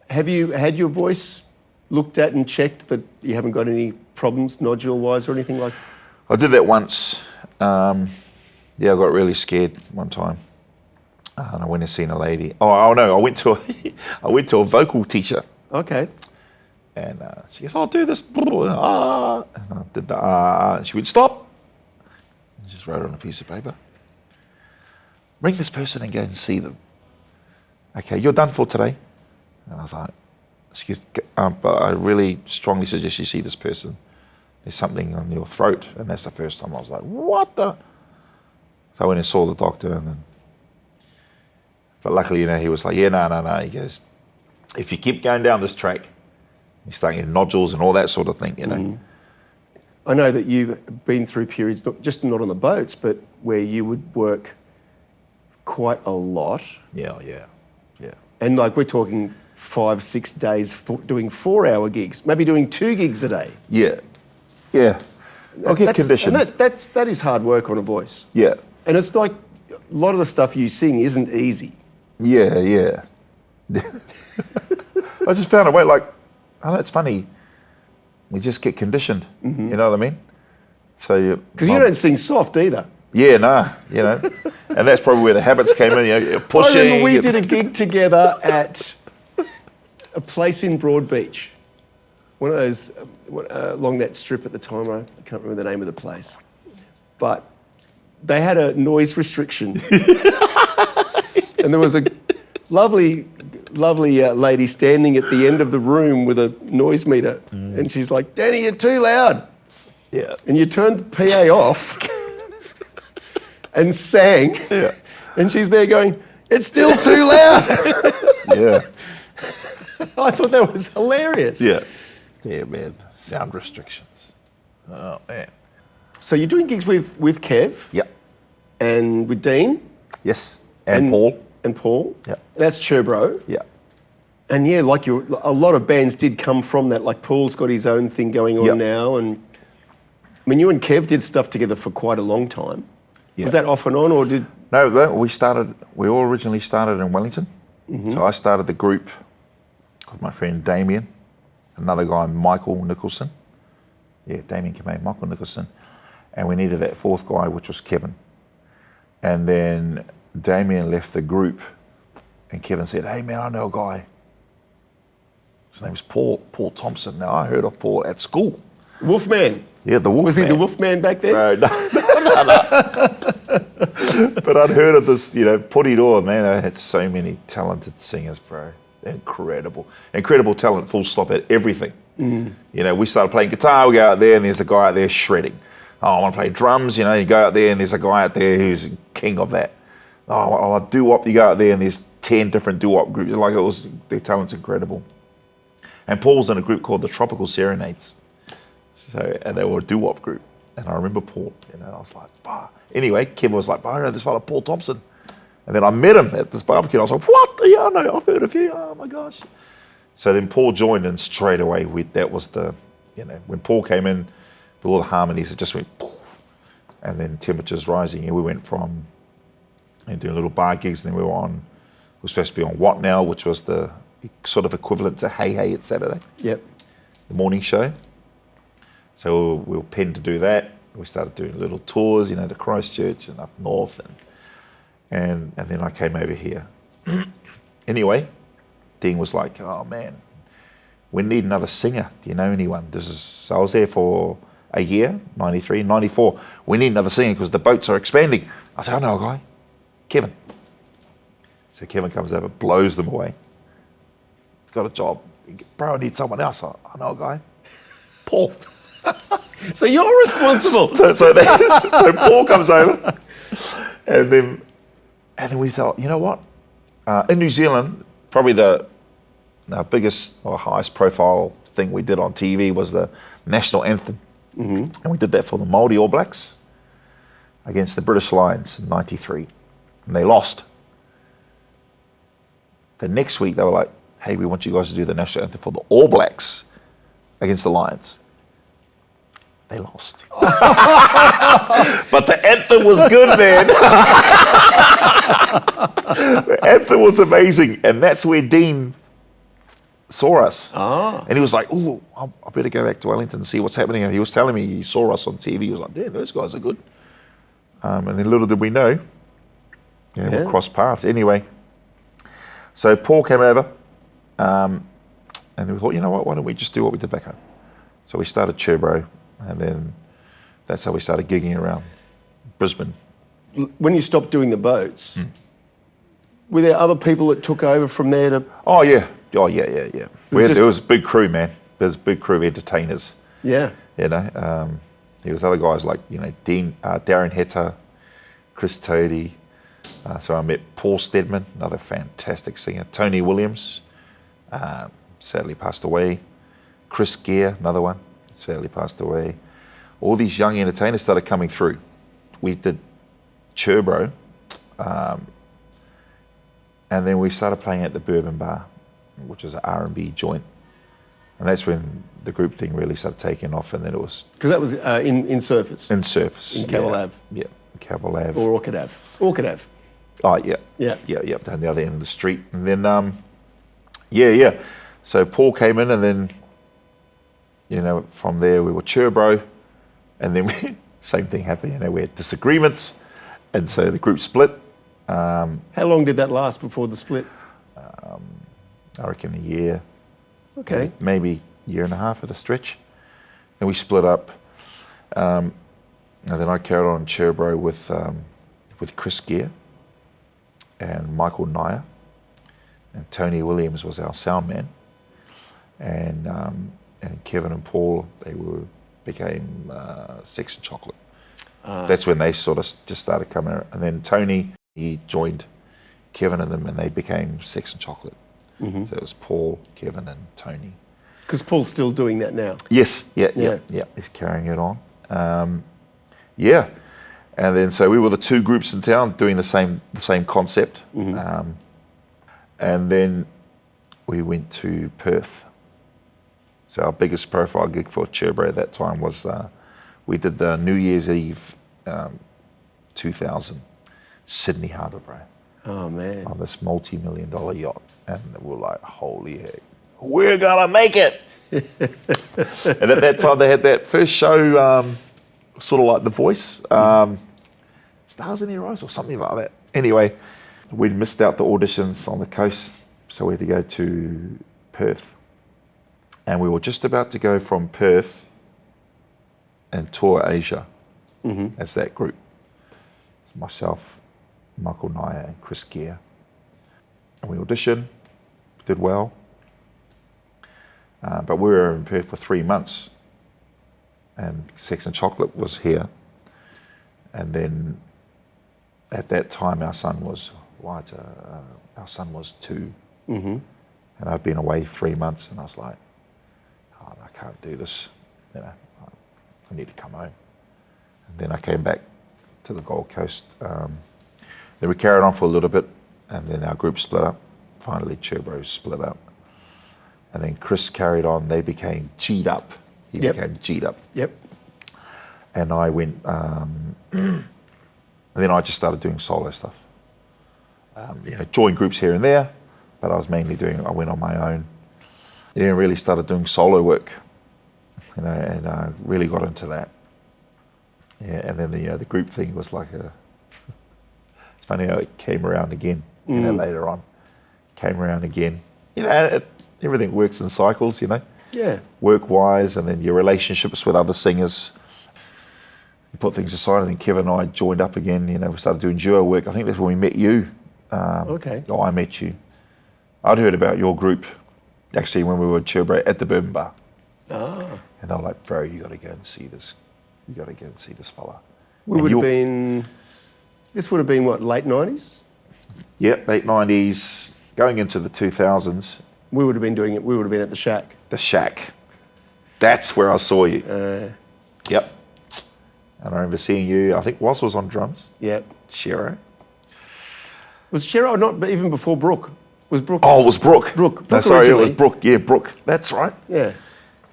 Have you had your voice looked at and checked that you haven't got any problems nodule-wise or anything like that? I did that once. I got really scared one time. And I went and seen a lady. Oh no, I went to a vocal teacher. Okay. And she goes, I'll do this. And I did the and she went, stop. And just wrote on a piece of paper. Ring this person and go and see them. Okay, you're done for today. And I was like, excuse, but I really strongly suggest you see this person. There's something on your throat. And that's the first time I was like, what the? So I went and saw the doctor, but luckily, he was like, yeah, no. He goes, if you keep going down this track, you're starting to get nodules and all that sort of thing, I know that you've been through periods, not on the boats, but where you would work quite a lot. Yeah. And we're talking 5-6 days doing 4-hour gigs, maybe doing 2 gigs a day. Yeah. I'll get conditioned. And that is hard work on a voice. Yeah. And it's like a lot of the stuff you sing isn't easy. Yeah. I just found a way, it's funny. We just get conditioned, you know what I mean? So because you don't sing soft either. Yeah, and that's probably where the habits came in, you're pushing. I remember we did a gig together at a place in Broadbeach. One of those, along that strip at the time, I can't remember the name of the place. But they had a noise restriction. And there was a lovely lady standing at the end of the room with a noise meter. And she's like, Danny, you're too loud. Yeah. And you turned the PA off and sang. Yeah. And she's there going, it's still too loud. Yeah. I thought that was hilarious. Yeah, man. Sound restrictions. Oh, man. So you're doing gigs with Kev Yep. and with Dean Yes. And Paul. and Paul. Yep. That's Cherbro. Yeah. And yeah, like a lot of bands did come from that. Like Paul's got his own thing going on Yep. now, and I mean, you and Kev did stuff together for quite a long time. Yeah. Was that off and on, or did? No, we all originally started in Wellington. So I started the group with my friend Damien, another guy, Michael Nicholson. Yeah, Damien came in, Michael Nicholson. And we needed that fourth guy, which was Kevin. And then Damien left the group, and Kevin said, hey man, I know a guy. His name is Paul Thompson. Now, I heard of Paul at school. Wolfman. Yeah, the Wolfman. Was he the Wolfman back then? No. But I'd heard of this, Putidor, man. I had so many talented singers, bro. Incredible. Incredible talent, full stop, at everything. We started playing guitar, we go out there and there's a guy out there shredding. Oh, I want to play drums, you go out there and there's a guy out there who's king of that. Oh, I want to doo-wop, you go out there and there's 10 different doo-wop groups. Their talent's incredible. And Paul's in a group called the Tropical Serenades. And they were a doo-wop group. And I remember Paul, I was like, bah. Anyway, Kevin was like, I know this fella, Paul Thompson. And then I met him at this barbecue, and I was like, what? Yeah, I know, I've heard of you. Oh my gosh. So then Paul joined, and straight away, that was when Paul came in, with all the harmonies, it just went poof. And then temperatures rising, and we went from doing little bar gigs, and then we was supposed to be on What Now, which was the sort of equivalent to Hey Hey, It's Saturday. Yep. The morning show. So we were penned to do that. We started doing little tours, to Christchurch and up north, and then I came over here. Anyway, Dean was like, oh man, we need another singer. Do you know anyone? So I was there for a year, 93, 94. We need another singer because the boats are expanding. I said, I know a guy, Kevin. So Kevin comes over, blows them away. He's got a job. Bro, I need someone else. I know a guy, Paul. So you're responsible. So Paul comes over, and then we thought, you know what? In New Zealand, probably the biggest or highest profile thing we did on TV was the national anthem. And we did that for the Māori All Blacks against the British Lions in '93. And they lost. The next week, they were like, hey, we want you guys to do the national anthem for the All Blacks against the Lions. They lost. But the anthem was good, man. The anthem was amazing. And that's where Dean saw us. And he was like, oh, I better go back to Wellington and see what's happening. And he was telling me he saw us on TV. He was like, yeah, those guys are good. And then little did we know, we'll cross paths. Anyway, so Paul came over, and we thought, you know what, why don't we just do what we did back home? So we started Cherbro. And then that's how we started gigging around Brisbane. When you stopped doing the boats, were there other people that took over from there to? Oh yeah. There was a big crew, man. There's a big crew of entertainers. Yeah. There was other guys like Dean, Darren Heta, Chris Toady. So I met Paul Steadman, another fantastic singer. Tony Williams, sadly passed away. Chris Gere, another one. Sadly passed away. All these young entertainers started coming through. We did Cherbro, and then we started playing at the Bourbon Bar, which is an R&B joint. And that's when the group thing really started taking off, and then it was... Because that was in Surfers. In Surfers. In Cavill Ave. Yeah, Cavill Ave. Or Orchid Ave. Orchid Ave. Oh, yeah. Yeah, down the other end of the street. And then, so Paul came in, and then... from there we were Cherbro, and then same thing happened. We had disagreements, and so the group split. How long did that last before the split? I reckon a year. Okay. Maybe a year and a half at a stretch. And we split up. And then I carried on Cherbro with Chris Gere and Michael Nyer, and Tony Williams was our sound man. And Kevin and Paul, became Sex and Chocolate. That's when they sort of just started coming out. And then Tony, he joined Kevin and them, and they became Sex and Chocolate. So it was Paul, Kevin, and Tony. Because Paul's still doing that now. Yes, yeah. He's carrying it on. Yeah, and then so we were the two groups in town doing the same concept, and then we went to Perth. So our biggest profile gig for Cherbourg at that time was we did the New Year's Eve 2000 Sydney Harbour, bro. Oh man! On this multi-million-dollar yacht, and we were like, "Holy heck, we're gonna make it!" And at that time, they had that first show, sort of like The Voice, Stars in Your Eyes or something like that. Anyway, we'd missed out the auditions on the coast, so we had to go to Perth. And we were just about to go from Perth and tour Asia as that group. It's myself, Michael Naya and Chris Gere. And we auditioned, did well. But we were in Perth for 3 months. And Sex and Chocolate was here. And then at that time our son was, two. And I'd been away 3 months and I was like, oh, I can't do this. You know, I need to come home. And then I came back to the Gold Coast. Then we carried on for a little bit, and then our group split up. Finally, Cherbourg split up. And then Chris carried on. They became G'd Up. He became G'd Up. Yep. And I went, and then I just started doing solo stuff. Joined groups here and there, but I was mainly I went on my own. Then really started doing solo work, and I really got into that. Yeah, and then the group thing was like it's funny how it came around again, later on. Came around again. Everything works in cycles, Yeah. Work-wise, and then your relationships with other singers. You put things aside, and then Kevin and I joined up again. We started doing duo work. I think that's when we met you. Okay. Oh, I met you. I'd heard about your group, actually, when we were at Cherbourg at the Bourbon Bar. Ah. And they were like, bro, you got to go and see this. You got to go and see this fella. This would have been what, late 90s? Yeah, late 90s, going into the 2000s. We would have been doing it. We would have been at the Shack. The Shack. That's where I saw you. Yep. And I remember seeing you, I think Was was on drums. Yep. Shero. Was Shero not even before Brooke? Was Brooke? Oh, it was Brooke. Brooke No, sorry, originally. it was Brooke. Yeah, Brooke. That's right. Yeah.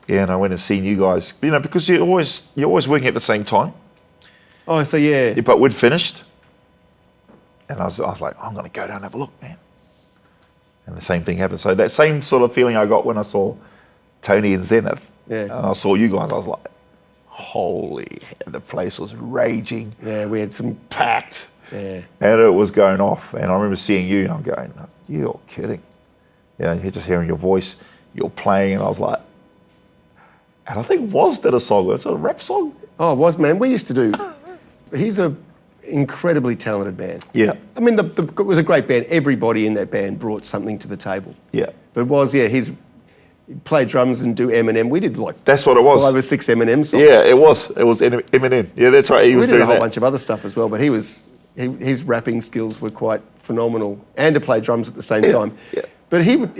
Yeah, and I went and seen you guys, because you're always working at the same time. Oh, so yeah. But we'd finished. And I was like, I'm going to go down and have a look, man. And the same thing happened. So that same sort of feeling I got when I saw Tony and Zenith. Yeah. And I saw you guys, I was like, holy, and the place was raging. Yeah, we had some packed. Yeah. And it was going off. And I remember seeing you and I'm going, you're kidding. You're just hearing your voice, you're playing, and I was like, and I think Was did a song, was it a rap song? Oh, Was, man. We used to do, he's a incredibly talented band. Yeah. I mean, it was a great band. Everybody in that band brought something to the table. Yeah. But Was, yeah, he played drums and do Eminem. We did like that's what it was. 5 or 6 Eminem songs. Yeah, it was. It was Eminem. Yeah, that's right. He was we did doing a whole that. bunch of other stuff as well, but his rapping skills were quite phenomenal, and to play drums at the same time. Yeah. But he would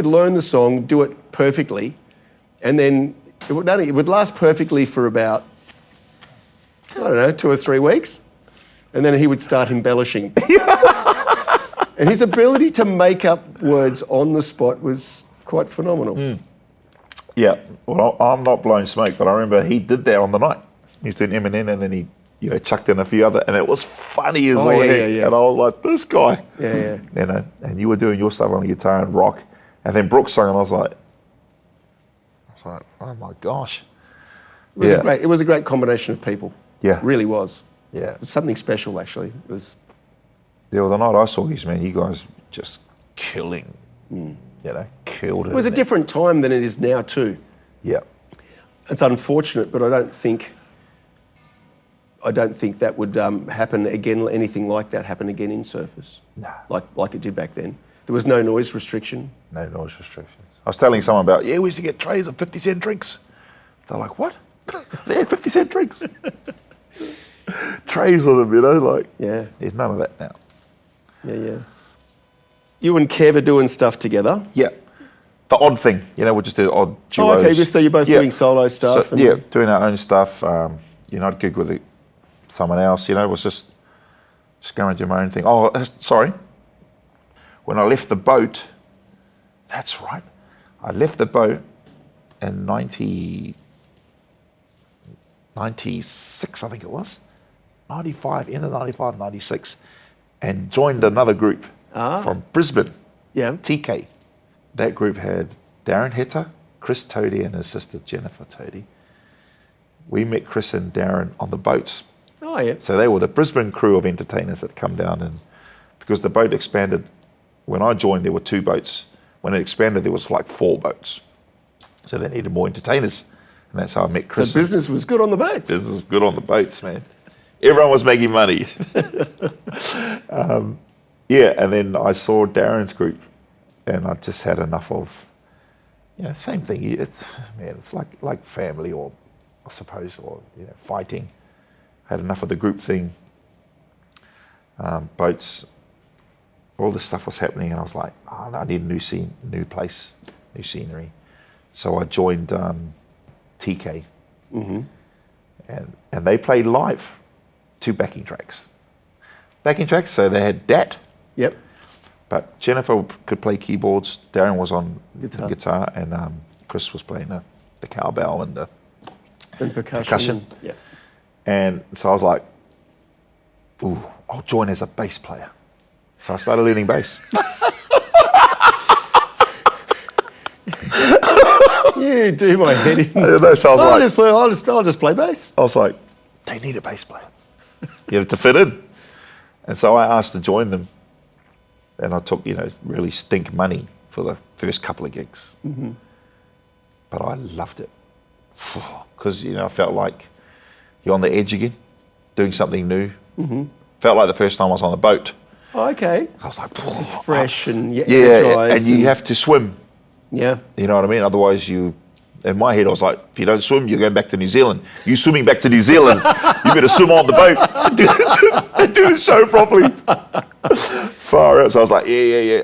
learn the song, do it perfectly, and then it would last perfectly for about, I don't know, 2 or 3 weeks, and then he would start embellishing. And his ability to make up words on the spot was quite phenomenal. Yeah. Well, I'm not blowing smoke, but I remember he did that on the night. He was doing Eminem, and then he, chucked in a few other, and it was funny as all heck. Yeah. And I was like, this guy. Yeah. And you were doing your stuff on the guitar and rock, and then Brooke sang, and I was like, oh my gosh. It was a great combination of people. Yeah. It really was. Yeah. It was something special, actually. It was. Yeah, well, the night I saw you, man, you guys just killing. Killed it. It was a different time than it is now too. Yeah. It's unfortunate, but I don't think that would happen again. Anything like that happen again in Surface. No. Like it did back then. There was no noise restriction. No noise restrictions. I was telling someone about, we used to get trays of 50-cent drinks. They're like, what? Yeah, 50-cent drinks. Trays of them, Yeah. There's none of that now. Yeah. You and Kev are doing stuff together. Yeah. the odd thing. We'll just do the odd duos. Oh, okay. So you're both doing solo stuff. So, yeah, doing our own stuff. I'd gig with someone else. It was just going to do my own thing. Oh, sorry. When I left the boat, that's right. I left the boat in 96, I think it was. 95, end of 95, 96, and joined another group from Brisbane, TK. That group had Darren Heta, Chris Toady, and his sister Jennifer Toady. We met Chris and Darren on the boats. Oh, yeah. So they were the Brisbane crew of entertainers that come down, and because the boat expanded, when I joined there were 2 boats. When it expanded there was like 4 boats. So they needed more entertainers, and that's how I met Chris. So business was good on the boats. Business was good on the boats, man. Everyone was making money. And then I saw Darren's group, and I just had enough of, same thing. It's like family, or I suppose, or fighting. I had enough of the group thing. Boats, all this stuff was happening, and I was like, I need a new scene, new place, new scenery. So I joined TK, and they played live 2 backing tracks. So they had Dat. Yep. But Jennifer could play keyboards. Darren was on guitar, and Chris was playing the cowbell and the percussion. Yeah. And so I was like, ooh, I'll join as a bass player. So I started learning bass. You do my head in. So I was I'll just play bass. I was like, they need a bass player. To fit in. And so I asked to join them. And I took, really stink money for the first couple of gigs. Mm-hmm. But I loved it. Because, I felt like you're on the edge again, doing something new. Mm-hmm. Felt like the first time I was on the boat. Oh, okay. I was like, it's fresh and and you have to swim. Yeah. You know what I mean? Otherwise in my head I was like, if you don't swim, you're going back to New Zealand. You swimming back to New Zealand, you better swim on the boat and do the show properly. Far out. So I was like, yeah.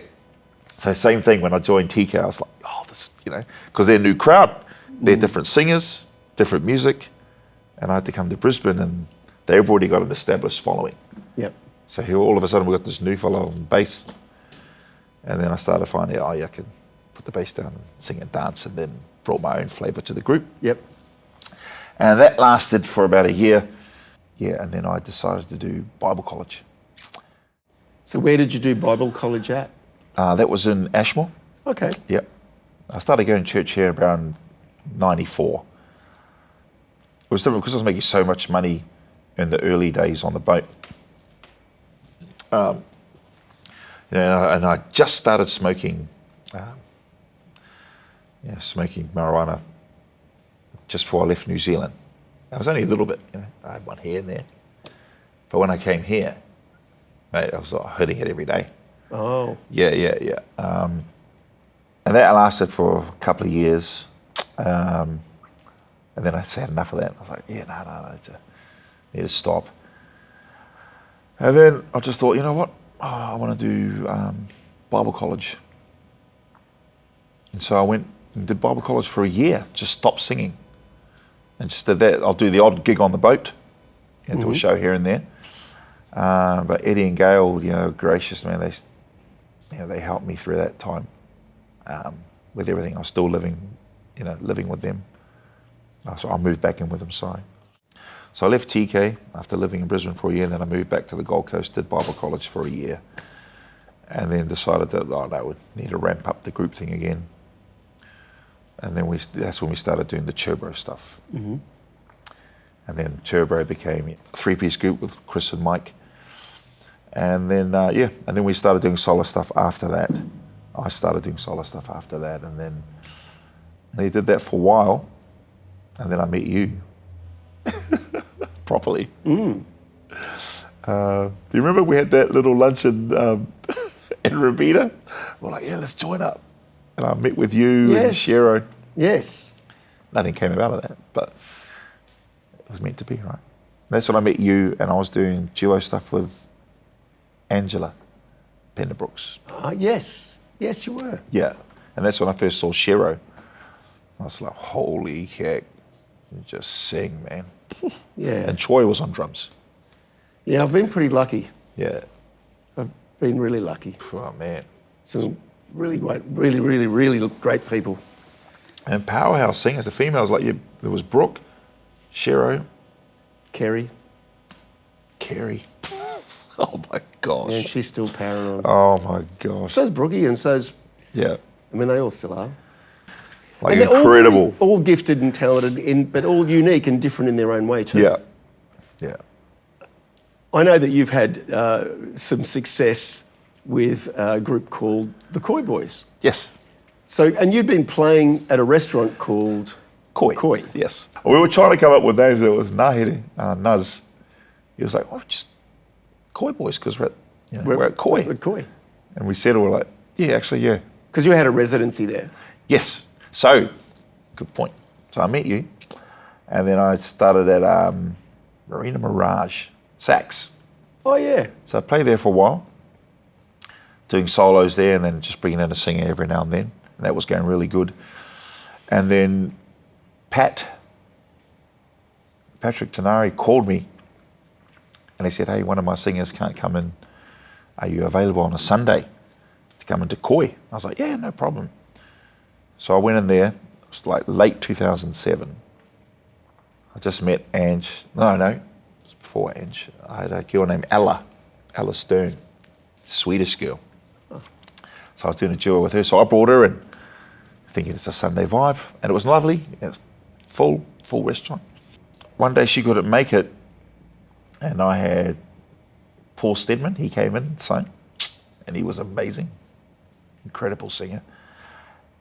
So same thing when I joined TK, I was like, this, because they're a new crowd. They're different singers, different music. And I had to come to Brisbane, and they've already got an established following. Yep. So here all of a sudden we got this new fellow on bass. And then I started finding out, I can put the bass down and sing and dance, and then brought my own flavour to the group. Yep. And that lasted for about a year. Yeah, and then I decided to do Bible college. So where did you do Bible college at? That was in Ashmore. Okay. Yep. I started going to church here around 94. It was different because I was making so much money in the early days on the boat. And I just started smoking, smoking marijuana just before I left New Zealand. It was only a little bit, I had one here and there. But when I came here, mate, I was hitting it every day. Oh. Yeah. And that lasted for a couple of years. And then I had enough of that. I was like, no, I need to stop. And then I just thought, you know what? I want to do Bible college. And so I went and did Bible college for a year, just stopped singing. And just did that. I'll do the odd gig on the boat and do a show here and there. But Eddie and Gail, gracious, man, they helped me through that time with everything. I was still living with them. So I moved back in with them, sorry. So I left TK after living in Brisbane for a year, and then I moved back to the Gold Coast, did Bible college for a year, and then decided that I would need to ramp up the group thing again. And then that's when we started doing the Turbo stuff. Mm-hmm. And then Turbo became a 3-piece group with Chris and Mike. And then, and then we started doing solo stuff after that. I started doing solo stuff after that, and then they did that for a while, and then I met you. Properly. Do you remember we had that little lunch in Rabina? We're like, let's join up. And I met with you and Shero. Yes. Nothing came about of that, but it was meant to be, right? That's when I met you, and I was doing duo stuff with Angela Penderbrooks. Yes. Yes, you were. Yeah. And that's when I first saw Shero. I was like, holy heck, you just sing, man. Yeah. And Troy was on drums. Yeah, I've been pretty lucky. Yeah. I've been really lucky. Oh, man. Some really great, really great people. And powerhouse singers, the females, like you, there was Brooke, Shero, Kerry. Oh my gosh. Yeah, and she's still powering on. Oh my gosh. So's Brookie, and so's, Yeah. I mean, they all still are. Like And they're incredible. all gifted and talented, but all unique and different in their own way too. Yeah. Yeah. I know that you've had some success with a group called the Koi Boys. Yes. So, and you'd been playing at a restaurant called Koi. Yes. We were trying to come up with names. There was Nahiri, Nuz. He was like, oh, just Koi Boys, because we're at Koi. At Koi. And we said, we're like, yeah, actually, yeah. Because you had a residency there. Yes. So, good point. So I met you, and then I started at Marina Mirage, sax. Oh, yeah. So I played there for a while, doing solos there, and then just bringing in a singer every now and then. And that was going really good. And then Patrick Tenari called me, and he said, hey, one of my singers can't come in. Are you available on a Sunday to come into Koi? I was like, yeah, no problem. So I went in there. It was like late 2007. I just met Ange. No, it was before Ange. I had a girl named Ella Stern, Swedish girl. So I was doing a duo with her. So I brought her in, thinking it's a Sunday vibe, and it was lovely. It was full restaurant. One day she couldn't make it, and I had Paul Stedman. He came in and sang, and he was amazing, incredible singer.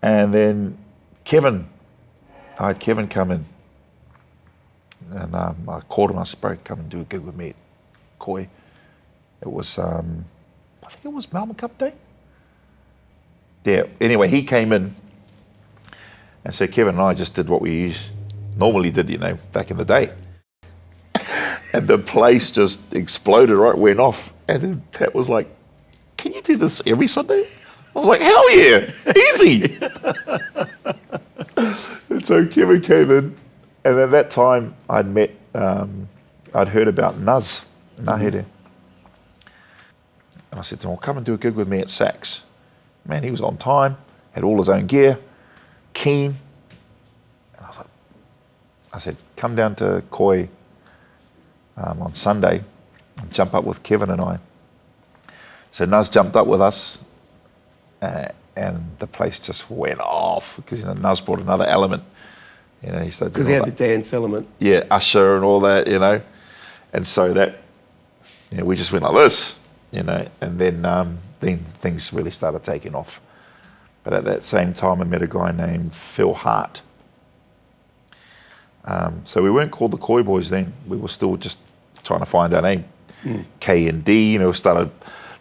And then Kevin, I had Kevin come in, and I called him. I said, bro, come and do a gig with me at Koi. It was, I think it was Melbourne Cup Day. Yeah, anyway, he came in, and so Kevin and I just did what we normally did, back in the day. And the place just exploded, right, went off. And then Pat was like, can you do this every Sunday? I was like, hell yeah, easy. And so Kevin came in, and at that time I'd met, I'd heard about Nuz, Nahiri. And I said to him, well, come and do a gig with me at Sax. Man, he was on time, had all his own gear, keen. And I said, come down to Koi on Sunday and jump up with Kevin and I. So Nuz jumped up with us, and the place just went off because Nuz brought another element. He started Because he had the dance element. Yeah, Usher and all that, and so that we just went like this, and then things really started taking off. But at that same time, I met a guy named Phil Hart. So we weren't called the Koi Boys then. We were still just trying to find our name. K and D, started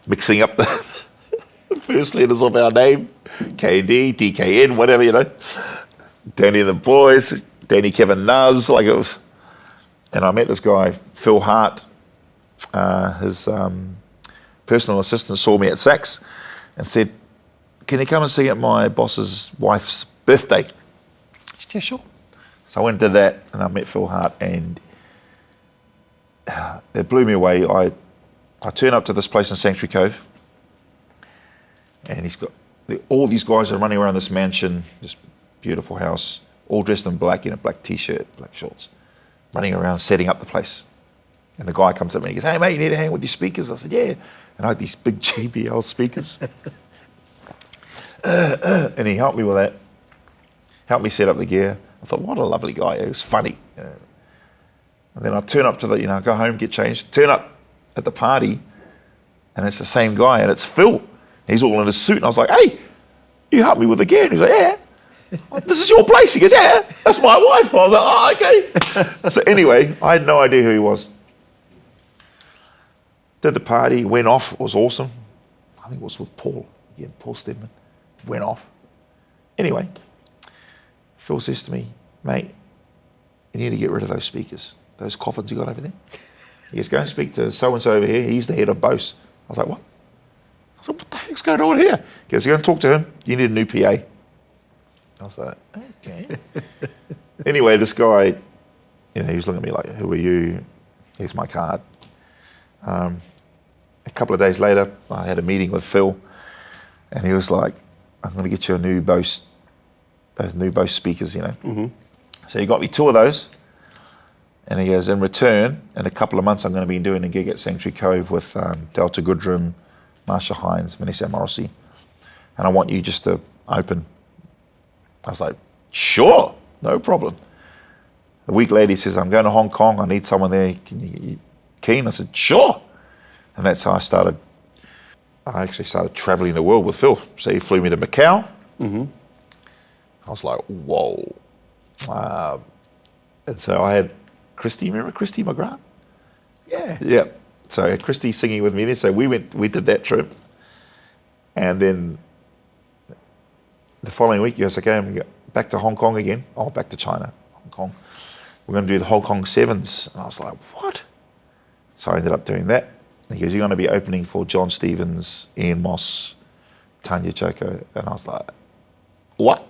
mixing up the first letters of our name. K and D, DKN, whatever, Danny and the Boys, Danny, Kevin, Nuz, like it was. And I met this guy, Phil Hart. His personal assistant saw me at Sax and said, can you come and sing at my boss's wife's birthday? I said, yeah, sure. So I went and did that, and I met Phil Hart, and it blew me away. I turned up to this place in Sanctuary Cove, and he's got all these guys are running around this mansion, this beautiful house, all dressed in black, black t-shirt, black shorts, running around setting up the place. And the guy comes up to me and he goes, hey mate, you need a hand with your speakers? I said, yeah. And I had these big JBL speakers. And he helped me with that, helped me set up the gear. I thought, what a lovely guy. It was funny. And then I turn up to go home, get changed, turn up at the party, and it's the same guy, and it's Phil. He's all in his suit, and I was like, hey, you helped me with the gear? And he's like, yeah. This is your place? He goes, yeah, that's my wife. I was like, oh, okay. So anyway, I had no idea who he was. Did the party, went off, it was awesome. I think it was with Paul, again, Paul Stedman. Went off. Anyway, Phil says to me, mate, you need to get rid of those speakers, those coffins you got over there. He goes, go and speak to so-and-so over here. He's the head of Bose. I was like, what? I said, what the heck's going on here? He goes, go and talk to him. You need a new PA. I was like, okay. Anyway, this guy, he was looking at me like, who are you? Here's my card. A couple of days later, I had a meeting with Phil, and he was like, I'm going to get you those new Bose speakers, Mm-hmm. So he got me 2 of those, and he goes, in return, in a couple of months, I'm going to be doing a gig at Sanctuary Cove with Delta Goodrum, Marsha Hines, Vanessa Morrissey, and I want you just to open. I was like, sure, no problem. A week later, he says, I'm going to Hong Kong. I need someone there. You keen? I said, sure. And that's how I actually started traveling the world with Phil. So he flew me to Macau. Mm-hmm. I was like, whoa. And so I had Christy, remember Christy McGrath? Yeah. Yeah. So I had Christy singing with me there. So we did that trip. And then the following week, he goes, okay, I'm back to Hong Kong again. Oh, back to China, Hong Kong. We're going to do the Hong Kong Sevens. And I was like, what? So I ended up doing that. And he goes, you're going to be opening for John Stevens, Ian Moss, Tanya Choco. And I was like, what?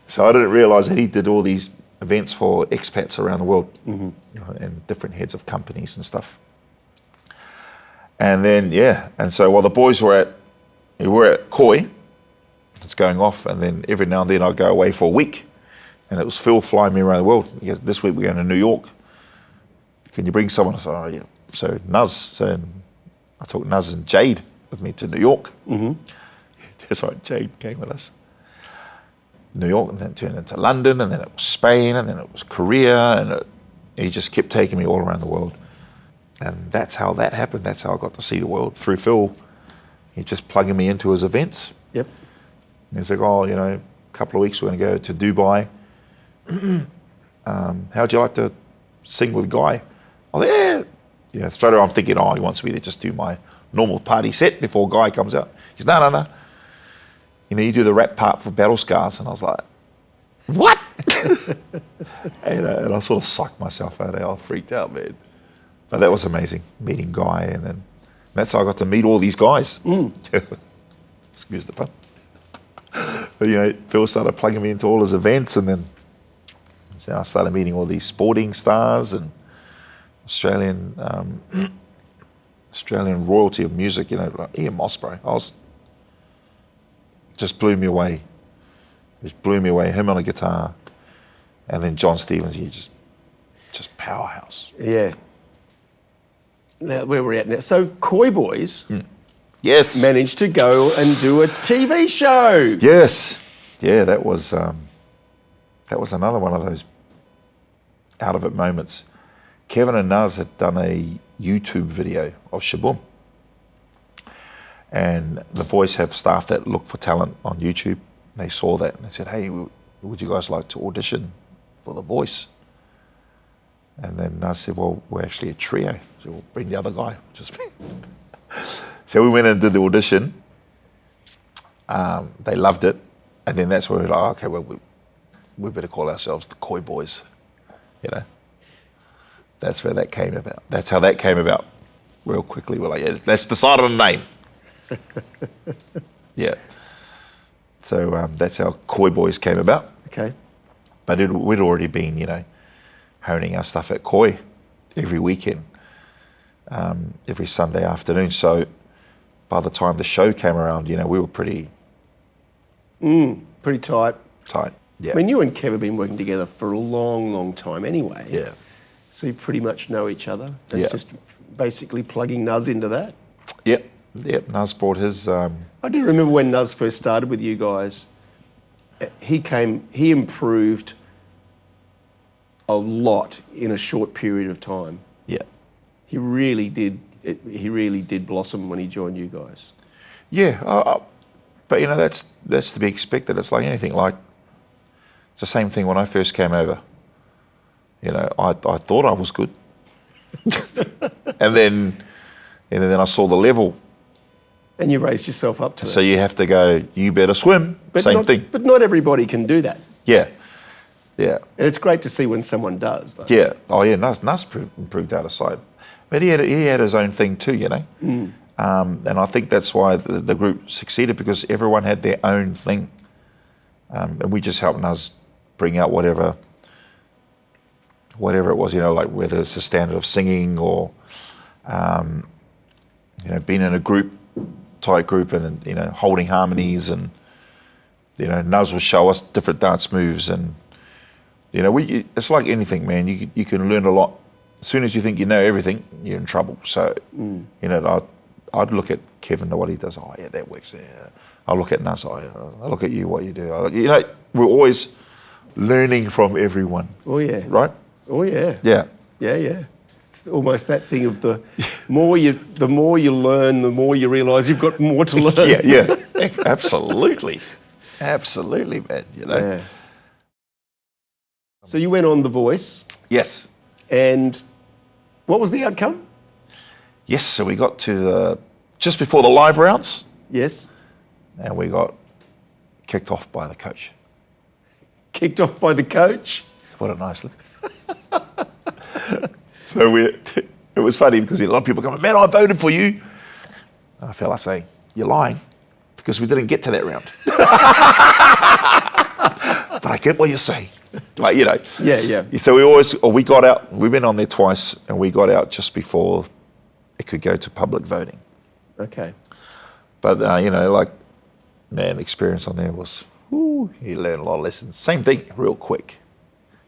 So I didn't realise that he did all these events for expats around the world, mm-hmm. And different heads of companies and stuff. And then, and so while the boys were at Koi, it's going off, and then every now and then I'd go away for a week, and it was Phil flying me around the world. He goes, this week we're going to New York. Can you bring someone? I said, oh yeah. So I took Nuz and Jade with me to New York. Mm-hmm. That's right, Jade came with us. New York, and then it turned into London, and then it was Spain, and then it was Korea, and he just kept taking me all around the world. And that's how that happened. That's how I got to see the world through Phil. He just plugging me into his events. Yep. And he's like, oh, a couple of weeks we're going to go to Dubai. How'd you like to sing with Guy? I was like, yeah. Straight away I'm thinking, he wants me to just do my normal party set before Guy comes out. He goes, no. You do the rap part for Battle Scars. And I was like, what? and I sort of sucked myself out there. I freaked out, man. But that was amazing, meeting Guy. And then that's how I got to meet all these guys. Excuse the pun. But, Phil started plugging me into all his events. And then I started meeting all these sporting stars and Australian royalty of music, like Ian Moss, bro. Just blew me away. Just blew me away. Him on a guitar, and then John Stevens. He just powerhouse. Yeah. Now where we're at now. So Koi Boys, yes, managed to go and do a TV show. Yes, yeah. That was another one of those out of it moments. Kevin and Nuz had done a YouTube video of Shaboom. And the Voice have staff that look for talent on YouTube. They saw that and they said, hey, would you guys like to audition for The Voice? And then I said, well, we're actually a trio, so we'll bring the other guy, just me. So we went and did the audition. They loved it. And then that's where we were like, okay, well, we better call ourselves the Koi Boys. That's where that came about. That's how that came about. Real quickly, we're like, yeah, let's decide on a name. Yeah. So that's how Koi Boys came about. Okay. But we'd already been, honing our stuff at Koi every weekend, every Sunday afternoon. So by the time the show came around, we were pretty tight. Tight. Yeah. I mean, you and Kev have been working together for a long, long time anyway. Yeah. So you pretty much know each other. That's Yeah. just basically plugging Nuz into that. Yep. Nuz brought his. I do remember when Nuz first started with you guys, he improved a lot in a short period of time. Yeah. He really did blossom when he joined you guys. Yeah. But that's to be expected. It's like anything. Like it's the same thing when I first came over. I thought I was good, and then I saw the level. And you raised yourself up to So that. you have to go, you better swim. Same thing. But not everybody can do that. Yeah. Yeah. And it's great to see when someone does, though. Yeah. Oh, yeah. Nuz improved out of sight. But he had his own thing too, And I think that's why the group succeeded, because everyone had their own thing. And we just helped us bring out whatever it was, like whether it's a standard of singing or, being in a tight group and, holding harmonies and, Nuz will show us different dance moves and, it's like anything, man. You can learn a lot. As soon as you think you know everything, you're in trouble. So, I'd look at Kevin, what he does. Oh, yeah, that works. Yeah. I'll look at Nuz. Oh, yeah. I'll look at you, what you do. We're always learning from everyone. Oh, yeah. Right? Oh, yeah. Yeah. Yeah. It's almost that thing of the more you learn, the more you realise you've got more to learn. Yeah. Absolutely. Absolutely, man. Yeah. So you went on The Voice. Yes. And what was the outcome? Yes, so we got to just before the live rounds. Yes. And we got kicked off by the coach. Kicked off by the coach? What a nice look. So it was funny because a lot of people come, man, I voted for you. And I felt like saying, you're lying because we didn't get to that round. But I get what you're saying. Yeah. So we got out, we went on there twice and we got out just before it could go to public voting. Okay. But, the experience on there was, you learn a lot of lessons. Same thing, real quick,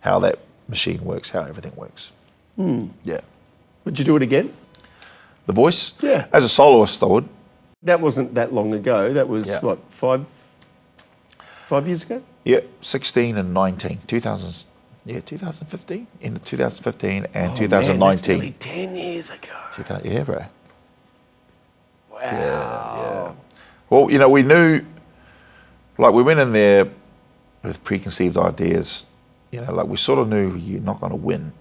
how that machine works, how everything works. Yeah. Would you do it again? The Voice? Yeah. As a soloist, I would. That wasn't that long ago. That was, 5 years ago? Yeah, 16 and 19, 2015, in 2015 and 2019. Man, that's nearly 10 years ago. Yeah, bro. Wow. Yeah. Well, we knew, we went in there with preconceived ideas, we sort of knew you're not going to win,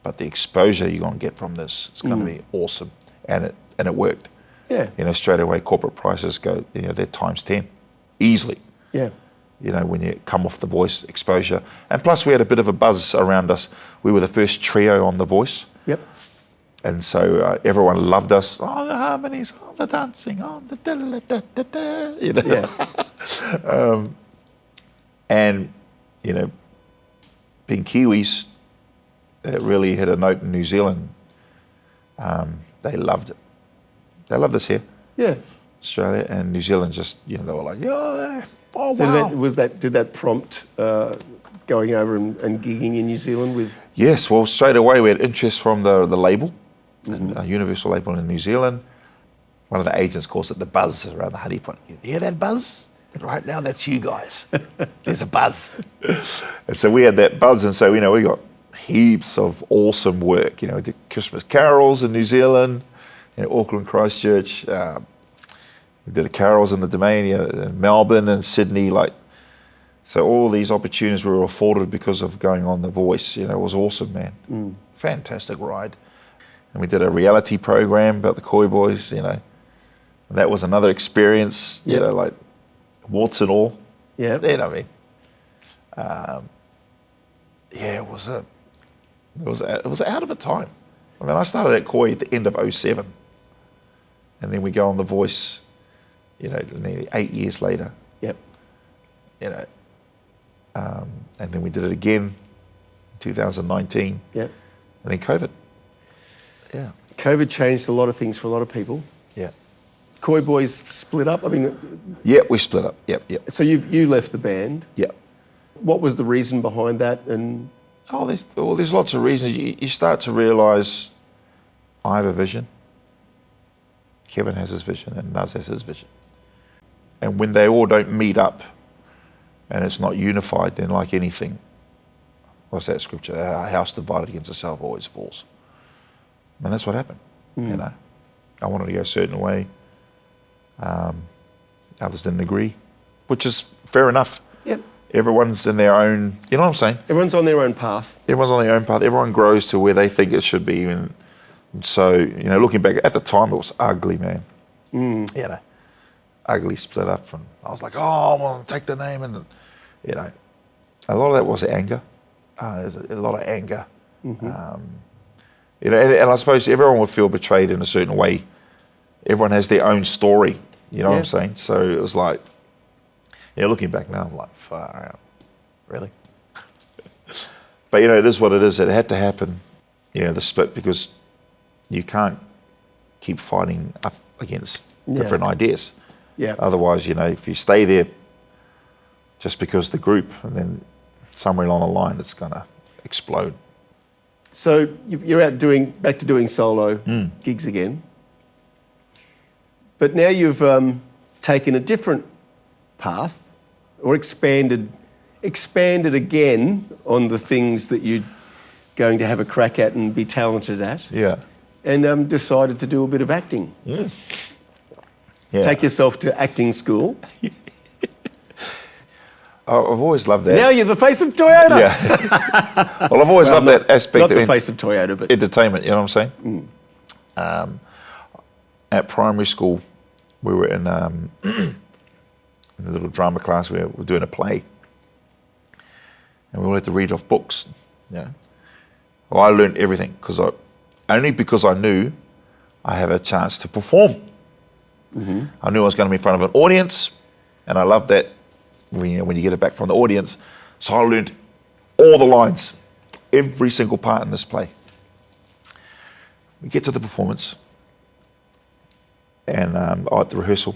but the exposure you're going to get from this is going to be awesome. And it worked. Yeah. Straight away, corporate prices go, they're times 10, easily. Yeah. When you come off The Voice, exposure. And plus we had a bit of a buzz around us. We were the first trio on The Voice. Yep. And so everyone loved us. Oh, the harmonies, oh, the dancing, oh, the da-da-da-da-da, Yeah. And, being Kiwis, it really hit a note in New Zealand. They loved it. They loved us here. Yeah. Australia and New Zealand just, they were like, yeah, oh, So wow. did that prompt going over and gigging in New Zealand with? Yes, well, straight away we had interest from the label, a Universal label in New Zealand. One of the agents calls it the buzz around the honeypot. You hear that buzz? Right now, that's you guys. There's a buzz. And so we had that buzz, and so, we got heaps of awesome work. We did Christmas carols in New Zealand, Auckland, Christchurch. We did the carols in the Domain, in Melbourne and Sydney. So all these opportunities we were afforded because of going on The Voice. It was awesome, man. Fantastic ride. And we did a reality program about the Koi Boys. That was another experience. Warts and all. Yeah. It was out of a time. I started at Koi at the end of 2007, and then we go on The Voice, nearly 8 years later. Yep. And then we did it again in 2019. Yep. And then COVID. Yeah. COVID changed a lot of things for a lot of people. Yeah. Koi Boys split up. Yeah, we split up. Yep. So you left the band. Yep. What was the reason behind that? And there's lots of reasons. You start to realise I have a vision. Kevin has his vision and Nuz has his vision. And when they all don't meet up and it's not unified, then like anything, what's that scripture? A house divided against itself always falls. And that's what happened. I wanted to go a certain way. Others didn't agree, which is fair enough. Yep. Everyone's in their own, you know what I'm saying? Everyone's on their own path. Everyone's on their own path. Everyone grows to where they think it should be. And so, looking back, at the time it was ugly, man. Ugly split up. And I was like, I want to take the name. And, a lot of that was anger. There's a lot of anger. And I suppose everyone would feel betrayed in a certain way. Everyone has their own story, you know what I'm saying? So it was like, Yeah, looking back now, I'm like, far out. Really? But, it is what it is. It had to happen, the split, because you can't keep fighting up against different ideas. Yeah. Otherwise, if you stay there just because the group, and then somewhere along the line, it's going to explode. So you're back to doing solo gigs again. But now you've taken a different path, or expanded again on the things that you're going to have a crack at and be talented at. Yeah. And decided to do a bit of acting. Yeah. Take yourself to acting school. I've always loved that. Now you're the face of Toyota. Yeah. Well, I've always loved that aspect not of the face of Toyota, but entertainment, you know what I'm saying? At primary school, we were in the little drama class. We were doing a play. And we all had to read off books. Yeah. Well, I learned everything only because I knew I have a chance to perform. Mm-hmm. I knew I was going to be in front of an audience, and I loved that when you get it back from the audience. So I learned all the lines, every single part in this play. We get to the performance, and at the rehearsal,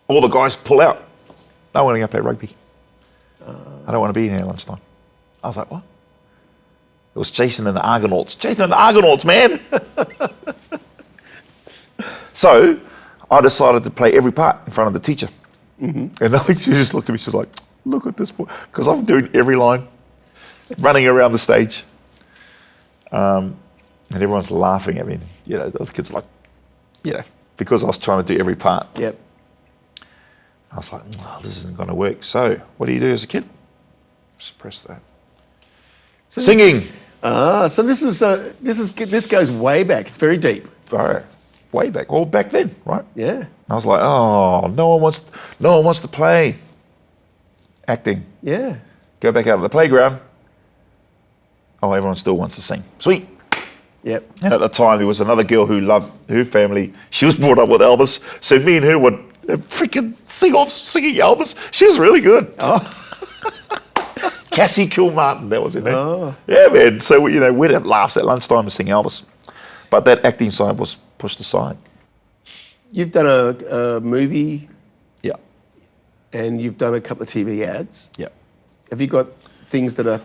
all the guys pull out. I want to go play rugby. I don't want to be in here at lunchtime. I was like, what? It was Jason and the Argonauts. Jason and the Argonauts, man! So I decided to play every part in front of the teacher. Mm-hmm. And I think she just looked at me, she was like, look at this boy. Because I'm doing every line, running around the stage. And everyone's laughing at me. The other kids are like, because I was trying to do every part. Yep. I was like, oh, this isn't going to work. So what do you do as a kid? Suppress that. So singing. So this goes way back. It's very deep. All right. Way back. Well, back then, right? Yeah. I was like, oh, no one wants to play acting. Yeah. Go back out of the playground. Oh, everyone still wants to sing. Sweet. Yep. And at the time, there was another girl who loved her family. She was brought up with Elvis. So me and her would freaking singing Elvis. She was really good. Oh. Cassie Kilmartin, that was her name. Oh. Yeah, man. So, we'd have laughs at lunchtime and sing Elvis. But that acting side was pushed aside. You've done a movie. Yeah. And you've done a couple of TV ads. Yeah. Have you got things that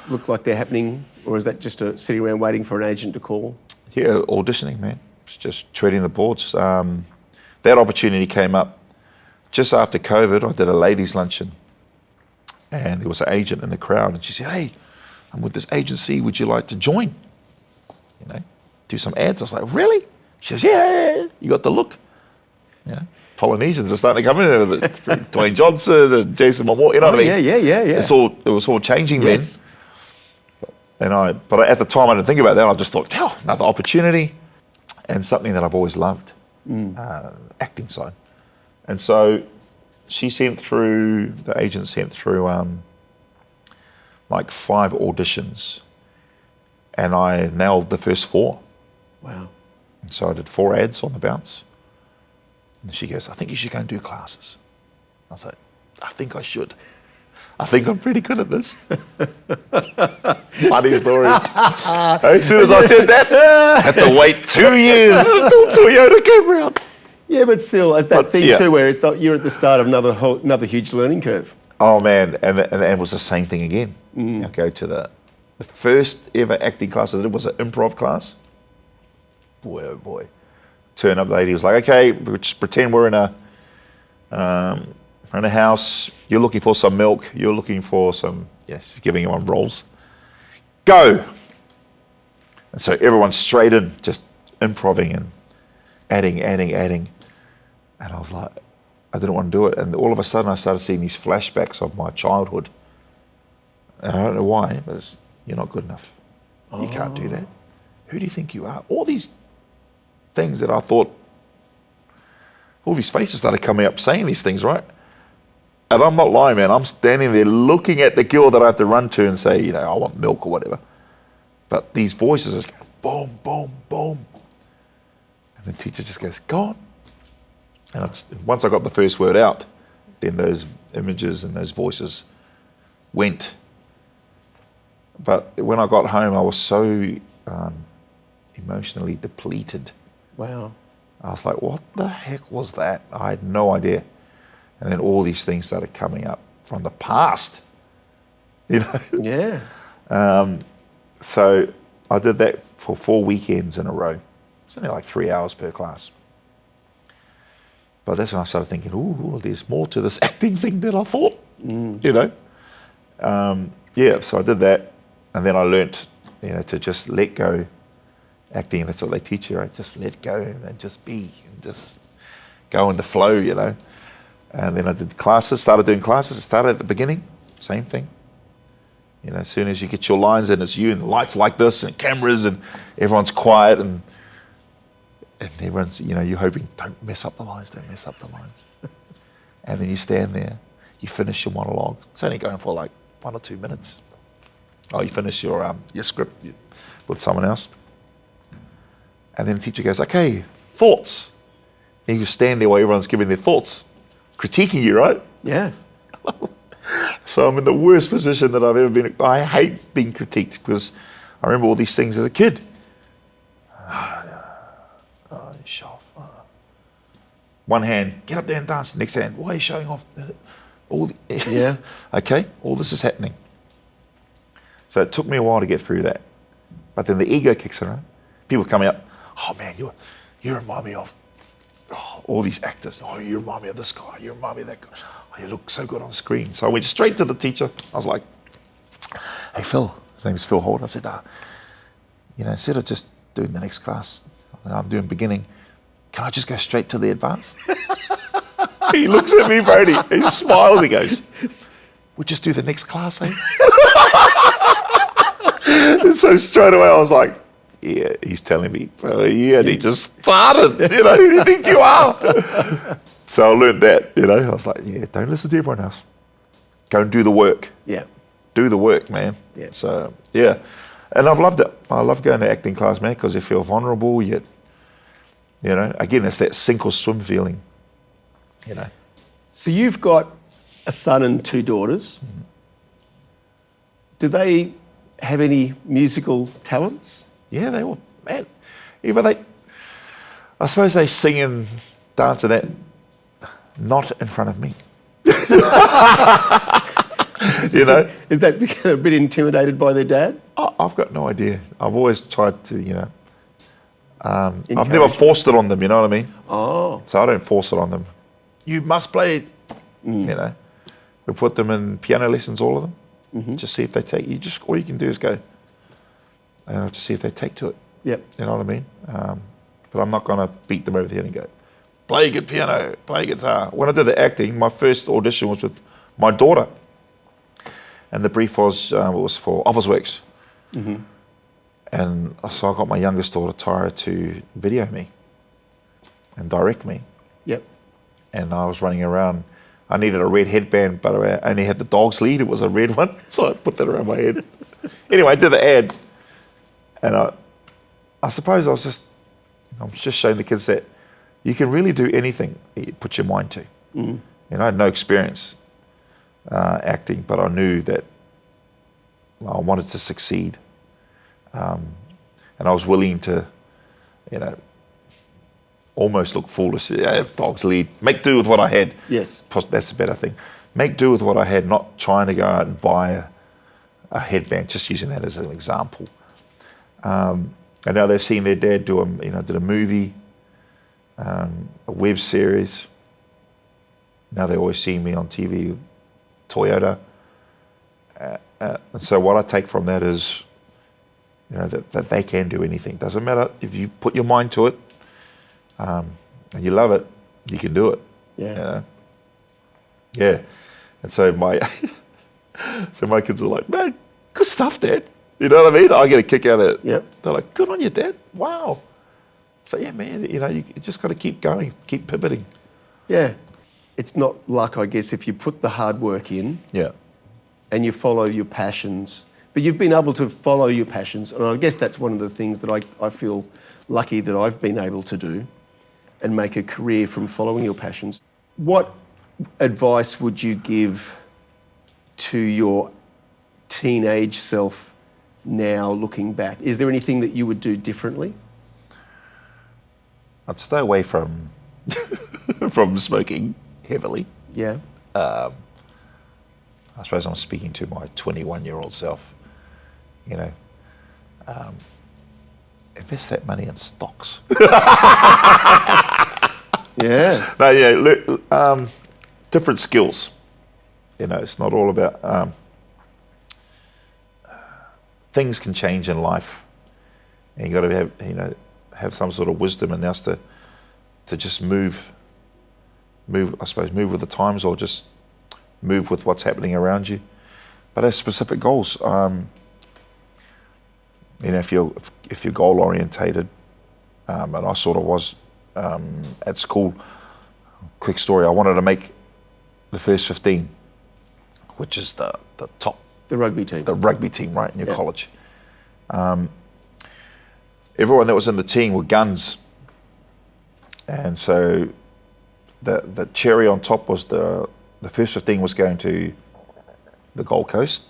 look like they're happening, or is that just sitting around waiting for an agent to call? Yeah, auditioning, man. It's just treading the boards. That opportunity came up just after COVID. I did a ladies' luncheon, and there was an agent in the crowd, and she said, hey, I'm with this agency. Would you like to join? Do some ads. I was like, really? She says, yeah. You got the look. Polynesians are starting to come in there with Dwayne Johnson and Jason Momoa. You know what I mean? Yeah. It was all changing yes. then. But at the time, I didn't think about that. I just thought, oh, another opportunity, and something that I've always loved, acting side. And so the agent sent through like 5 auditions, and I nailed the first 4. Wow. And so I did 4 ads on the bounce. And she goes, I think you should go and do classes. I was like, I think I should. I think I'm pretty good at this. Funny story. As soon as I said that, I had to wait 2 years until Toyota came around. Yeah, but still, it's that thing too, where it's you're at the start of another huge learning curve. Oh man, and it was the same thing again. I go to the first ever acting class I did was an improv class. Boy, oh boy. Turn up, lady was like, okay, just pretend we're in a house. You're looking for some milk. You're looking for some, she's giving everyone roles. Go. And so everyone's straight in, just improving and adding. And I was like, I didn't want to do it. And all of a sudden I started seeing these flashbacks of my childhood. And I don't know why, but you're not good enough. You can't do that. Who do you think you are? All these things that I thought, all these faces started coming up saying these things, right? And I'm not lying, man. I'm standing there looking at the girl that I have to run to and say, I want milk or whatever. But these voices are going, boom, boom, boom. And the teacher just goes, go on. And once I got the first word out, then those images and those voices went. But when I got home, I was so emotionally depleted. Wow. I was like, what the heck was that? I had no idea. And then all these things started coming up from the past, you know? Yeah. So I did that for 4 weekends in a row. It's only like 3 hours per class. But that's when I started thinking, ooh, there's more to this acting thing than I thought, you know? So I did that. And then I learnt, to just let go. Acting, that's what they teach you, right? Just let go and just be and just go in the flow, And then I did classes, started doing classes. It started at the beginning, same thing. As soon as you get your lines in, it's you and the lights like this and cameras and everyone's quiet and everyone's, you're hoping, don't mess up the lines. And then you stand there, you finish your monologue. It's only going for like 1 or 2 minutes. Oh, you finish your script with someone else. And then the teacher goes, okay, thoughts. And you stand there while everyone's giving their thoughts, critiquing you, right? Yeah. So I'm in the worst position that I've ever been. I hate being critiqued because I remember all these things as a kid. Show off. One hand, get up there and dance. Next hand, why are you showing off? Yeah. Okay, all this is happening. So it took me a while to get through that. But then the ego kicks in, right? People coming up, oh man, you remind me of all these actors. Oh, you remind me of this guy. You remind me of that guy. Oh, you look so good on screen. So I went straight to the teacher. I was like, hey, Phil. His name is Phil Holt. I said, instead of just doing the next class, I'm doing beginning, can I just go straight to the advanced? He looks at me, Brody. He smiles. He goes, we'll just do the next class, eh? And so straight away I was like, yeah, he's telling me, yeah, and he just started, who do you think you are? So I learned that, I was like, yeah, don't listen to everyone else. Go and do the work. Yeah. Do the work, man. Yeah. So, yeah. And I've loved it. I love going to acting class, man, because you feel vulnerable, yet, again, it's that sink or swim feeling, So you've got a son and 2 daughters. Mm-hmm. Do they have any musical talents? Yeah, they all, man. I suppose they sing and dance and that, not in front of me. Is that a bit intimidated by their dad? I've got no idea. I've always tried to, I've never Encourage forced it on them, you know what I mean? Oh. So I don't force it on them. You must play it, We put them in piano lessons, all of them. Mm-hmm. Just see if they take, all you can do is go, and just see if they take to it. Yep. You know what I mean? But I'm not going to beat them over the head and go, play good piano, play guitar. When I did the acting, my first audition was with my daughter. And the brief was for Officeworks. Mm-hmm. And so I got my youngest daughter, Tyra, to video me and direct me. Yep. And I was running around. I needed a red headband, but I only had the dog's lead. It was a red one. So I put that around my head. Anyway, I did the ad. And I suppose I'm just showing the kids that you can really do anything you put your mind to. Mm-hmm. I had no experience acting, but I knew that I wanted to succeed. And I was willing to, almost look foolish. Yeah, dog's lead. Make do with what I had. Yes. That's a better thing. Make do with what I had, not trying to go out and buy a headband, just using that as an example. And now they've seen their dad did a movie, a web series. Now they always see me on TV, Toyota. And so what I take from that is, that they can do anything. Doesn't matter if you put your mind to it, and you love it, you can do it. Yeah. Yeah. And so my kids are like, man, good stuff, Dad. You know what I mean? I get a kick out of it. Yep. They're like, good on you, Dad. Wow. So yeah, man, you just got to keep going, keep pivoting. Yeah. It's not luck, I guess, if you put the hard work in. Yeah. And you follow your passions. But you've been able to follow your passions. And I guess that's one of the things that I feel lucky that I've been able to do and make a career from following your passions. What advice would you give to your teenage self now, looking back? Is there anything that you would do differently? I'd stay away from from smoking heavily. Yeah. I suppose I'm speaking to my 21-year-old self. You know, invest that money in stocks. Yeah. No, yeah, look, different skills. You know, it's not all about things can change in life, and you got to have some sort of wisdom in us to just move. I suppose move with the times, or just move with what's happening around you. But have specific goals. If you're goal orientated, and I sort of was at school. Quick story: I wanted to make the first 15, which is the top. The rugby team. The rugby team, right, in your college. Everyone that was in the team were guns, and so the cherry on top was the first 15 was going to the Gold Coast,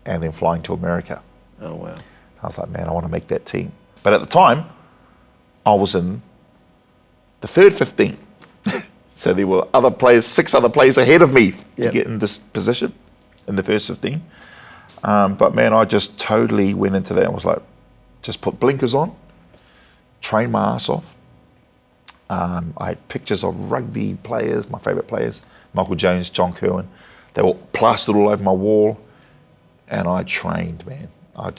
and then flying to America. Oh wow! I was like, man, I want to make that team. But at the time, I was in the third 15. So there were 6 other players ahead of me to get in this position in the first 15. But man, I just totally went into that and was like, just put blinkers on, train my ass off. I had pictures of rugby players, my favourite players, Michael Jones, John Kerwin. They were plastered all over my wall, and I trained, man.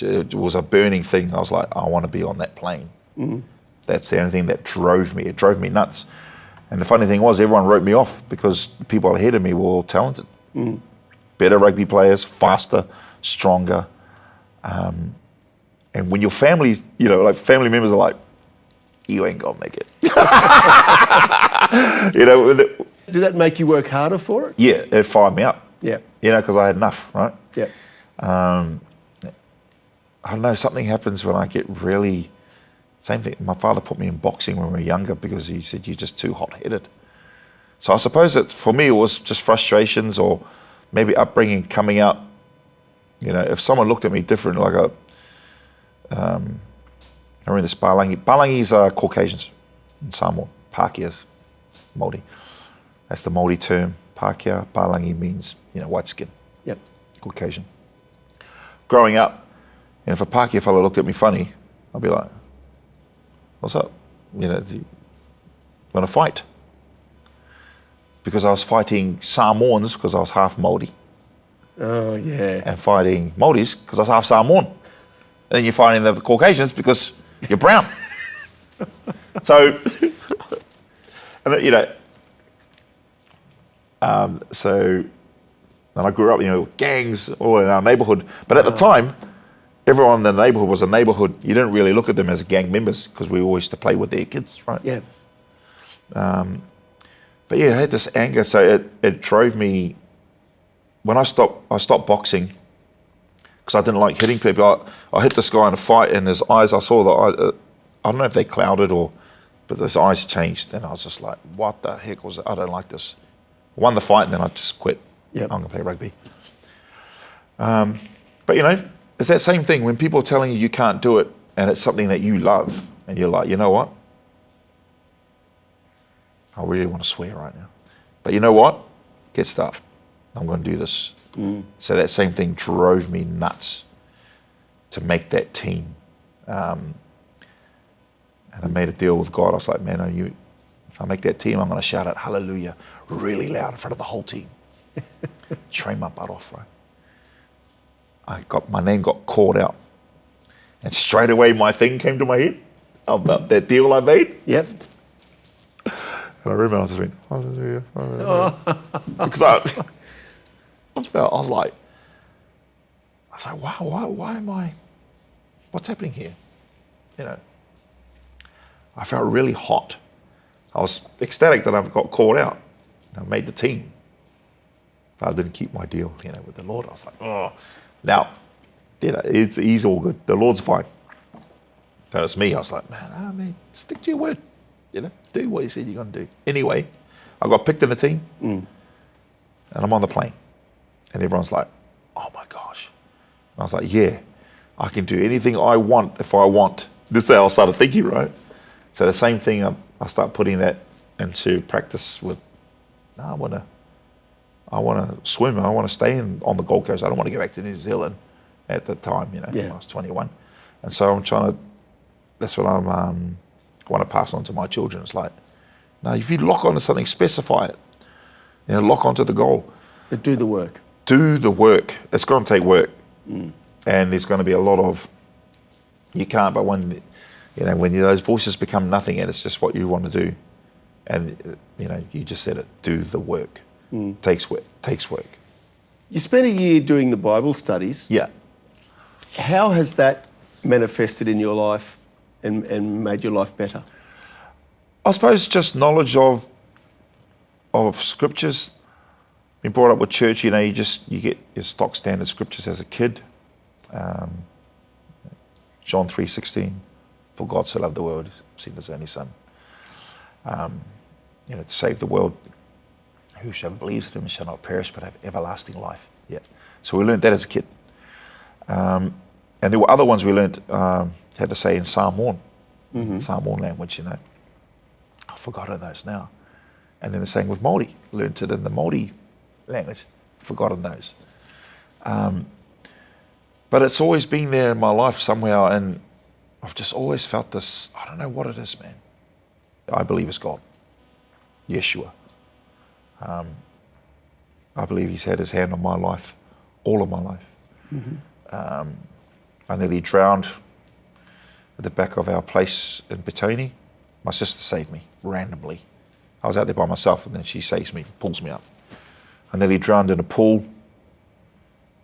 It was a burning thing. I was like, I want to be on that plane. Mm-hmm. That's the only thing that drove me. It drove me nuts. And the funny thing was, everyone wrote me off because the people ahead of me were all talented. Mm. Better rugby players, faster, stronger. And when your family, family members are like, you ain't gonna make it. Did that make you work harder for it? Yeah, it fired me up. Yeah. Because I had enough, right? Yeah. I don't know, something happens when I get really... Same thing, my father put me in boxing when we were younger because he said, you're just too hot-headed. So I suppose that for me it was just frustrations, or maybe upbringing coming out. If someone looked at me different, like I remember this Palangi. Palangis are Caucasians in Samoa. Pākea's Māori. That's the Māori term. Pākea, Palangi means, white skin. Yep. Caucasian. Growing up, and if a Pākea fellow looked at me funny, I'd be like, what's up? Do you want to fight? Because I was fighting Samoans because I was half Māori. Oh, yeah. And fighting Māoris because I was half Samoan. And then you're fighting the Caucasians because you're brown. So, and I grew up, gangs all in our neighbourhood. But at the time, everyone in the neighbourhood was a neighbourhood. You didn't really look at them as gang members because we always used to play with their kids, right? Yeah. But yeah, I had this anger, so it drove me. When I stopped boxing because I didn't like hitting people. I hit this guy in a fight, and his eyes, I saw that I don't know if they clouded but his eyes changed, and I was just like, what the heck was it? I don't like this. I won the fight, and then I just quit. Yep. I'm going to play rugby. But it's that same thing when people are telling you can't do it, and it's something that you love, and you're like, you know what? I really want to swear right now. But you know what? Get stuffed. I'm going to do this. Mm. So that same thing drove me nuts to make that team. And I made a deal with God. I was like, man, if I make that team, I'm going to shout out hallelujah really loud in front of the whole team. Train my butt off, right? My name got called out. And straight away my thing came to my head about that deal I made. Yep. And I remember I just went, hallelujah, hallelujah. Because I was like, wow, why am I, what's happening here? I felt really hot. I was ecstatic that I got called out. I made the team. But I didn't keep my deal, with the Lord. I was like, oh. Now, he's all good. The Lord's fine. But it's me. I was like, man, stick to your word. Do what you said you're going to do. Anyway, I got picked in the team. Mm. And I'm on the plane. And everyone's like, oh my gosh. And I was like, yeah, I can do anything I want if I want. This is how I started thinking, right? So the same thing, I start putting that into practice with, no, I want to swim. I want to stay on the Gold Coast. I don't want to go back to New Zealand at the time, when I was 21. And so I'm trying to, that's what I want to pass on to my children. It's like, no, if you lock onto something, specify it. Lock onto the goal. But do the work. Do the work. It's going to take work. And there's going to be a lot of, you can't, but when those voices become nothing and it's just what you want to do. And, you just said it, do the work. Takes work. You spent a year doing the Bible studies. Yeah. How has that manifested in your life and made your life better? I suppose just knowledge of scriptures. Been brought up with church, you get your stock standard scriptures as a kid. John 3:16, for God so loved the world, sent his only son. To save the world. Whosoever believes in him shall not perish but have everlasting life. Yeah. So we learned that as a kid. And there were other ones we learned, had to say in Samoan, Samoan language, I've forgotten those now. And then the same with Māori, learned it in the Māori language, forgotten those. But it's always been there in my life somehow, and I've just always felt this, I don't know what it is, man. I believe it's God, Yeshua. I believe he's had his hand on my life, all of my life. I nearly drowned at the back of our place in Petone. My sister saved me randomly. I was out there by myself and then she saves me, pulls me up. I nearly drowned in a pool.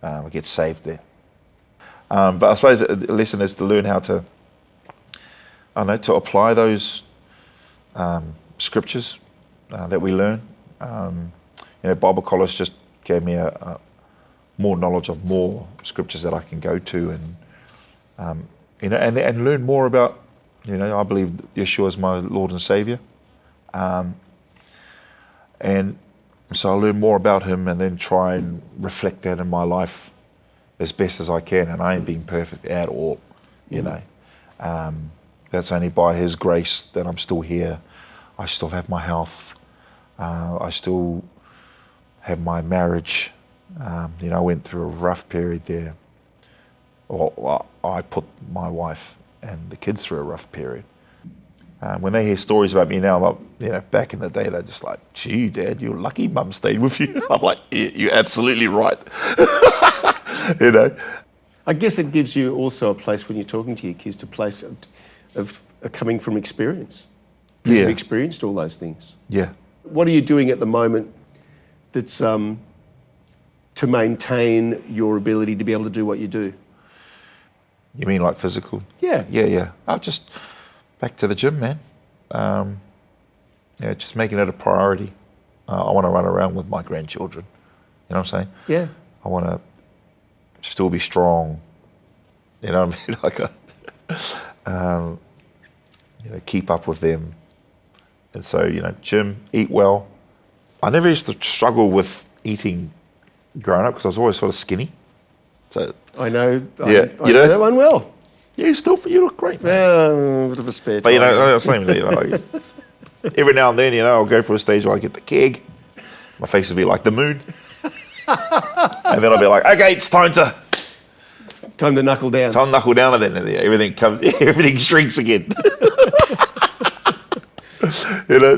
I get saved there. But I suppose the lesson is to learn how to, to apply those scriptures that we learn. Bible college just gave me a more knowledge of more scriptures that I can go to and learn more about. I believe Yeshua is my Lord and Savior, and so I learn more about him and then try and reflect that in my life as best as I can. And I ain't being perfect at all, That's only by his grace that I'm still here. I still have my health. I still have my marriage. I went through a rough period there. Well, I put my wife and the kids through a rough period. When they hear stories about me now, back in the day, they're just like, gee, Dad, you're lucky Mum stayed with you. I'm like, yeah, you're absolutely right. I guess it gives you also a place when you're talking to your kids, a place of coming from experience. Yeah. You've experienced all those things. Yeah. What are you doing at the moment that's to maintain your ability to be able to do what you do? You mean like physical? Yeah. Yeah. I'll just back to the gym, man. Just making it a priority. I want to run around with my grandchildren. You know what I'm saying? Yeah. I want to still be strong. You know what I mean? Keep up with them. And so, gym, eat well. I never used to struggle with eating growing up because I was always sort of skinny. So I know. Yeah, I know that one well. Yeah, you look great, man. A bit of a spare But time. every now and then, I'll go for a stage where I get the keg. My face will be like the moon. And then I'll be like, okay, it's time to knuckle down. knuckle down, and then everything shrinks again.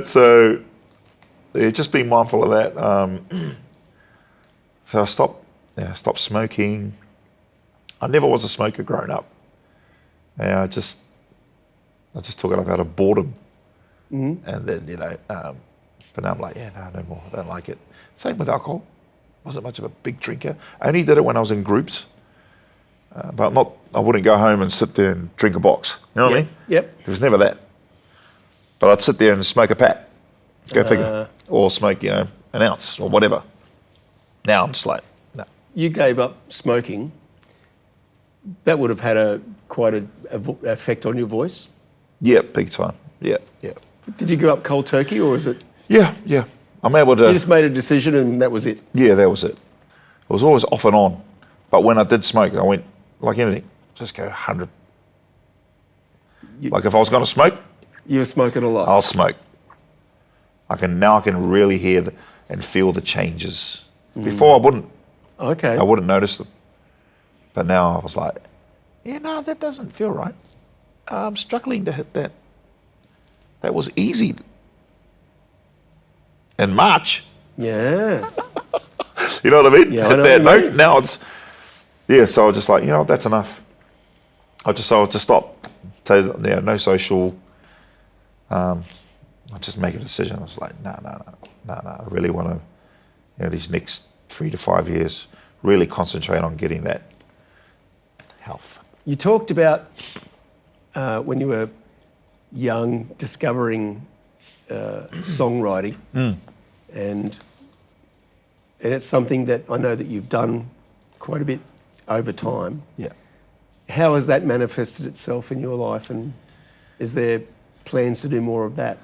So just being mindful of that. So I stopped smoking. I never was a smoker growing up. And I just took it up out of boredom. And then, but now I'm like, no more. I don't like it. Same with alcohol. Wasn't much of a big drinker. I only did it when I was in groups. But I wouldn't go home and sit there and drink a box. You know what I mean? Yep. There was never that. But I'd sit there and smoke a pack. Go figure. Or smoke, an ounce or whatever. Now I'm just like, no. You gave up smoking. That would have had quite an effect on your voice. Yeah, big time. Yeah. Did you go up cold turkey or is it? Yeah. I'm able to. You just made a decision and that was it. Yeah, that was it. It was always off and on. But when I did smoke, I went, like anything, just go 100. Like if I was going to smoke, You were smoking a lot. I'll smoke. I can really hear and feel the changes. Before I wouldn't. Okay. I wouldn't notice them. But now I was like, yeah, no, that doesn't feel right. I'm struggling to hit that. That was easy in March. Yeah. You know what I mean? Yeah, I Hit know that what you note. mean. Now it's, yeah, so I was just like, that's enough. I'll just stop. So, no social. I just make a decision. I was like, no. I really want to, these next 3 to 5 years, really concentrate on getting that health. You talked about when you were young discovering songwriting, and it's something that I know that you've done quite a bit over time. Yeah. How has that manifested itself in your life, and is there plans to do more of that?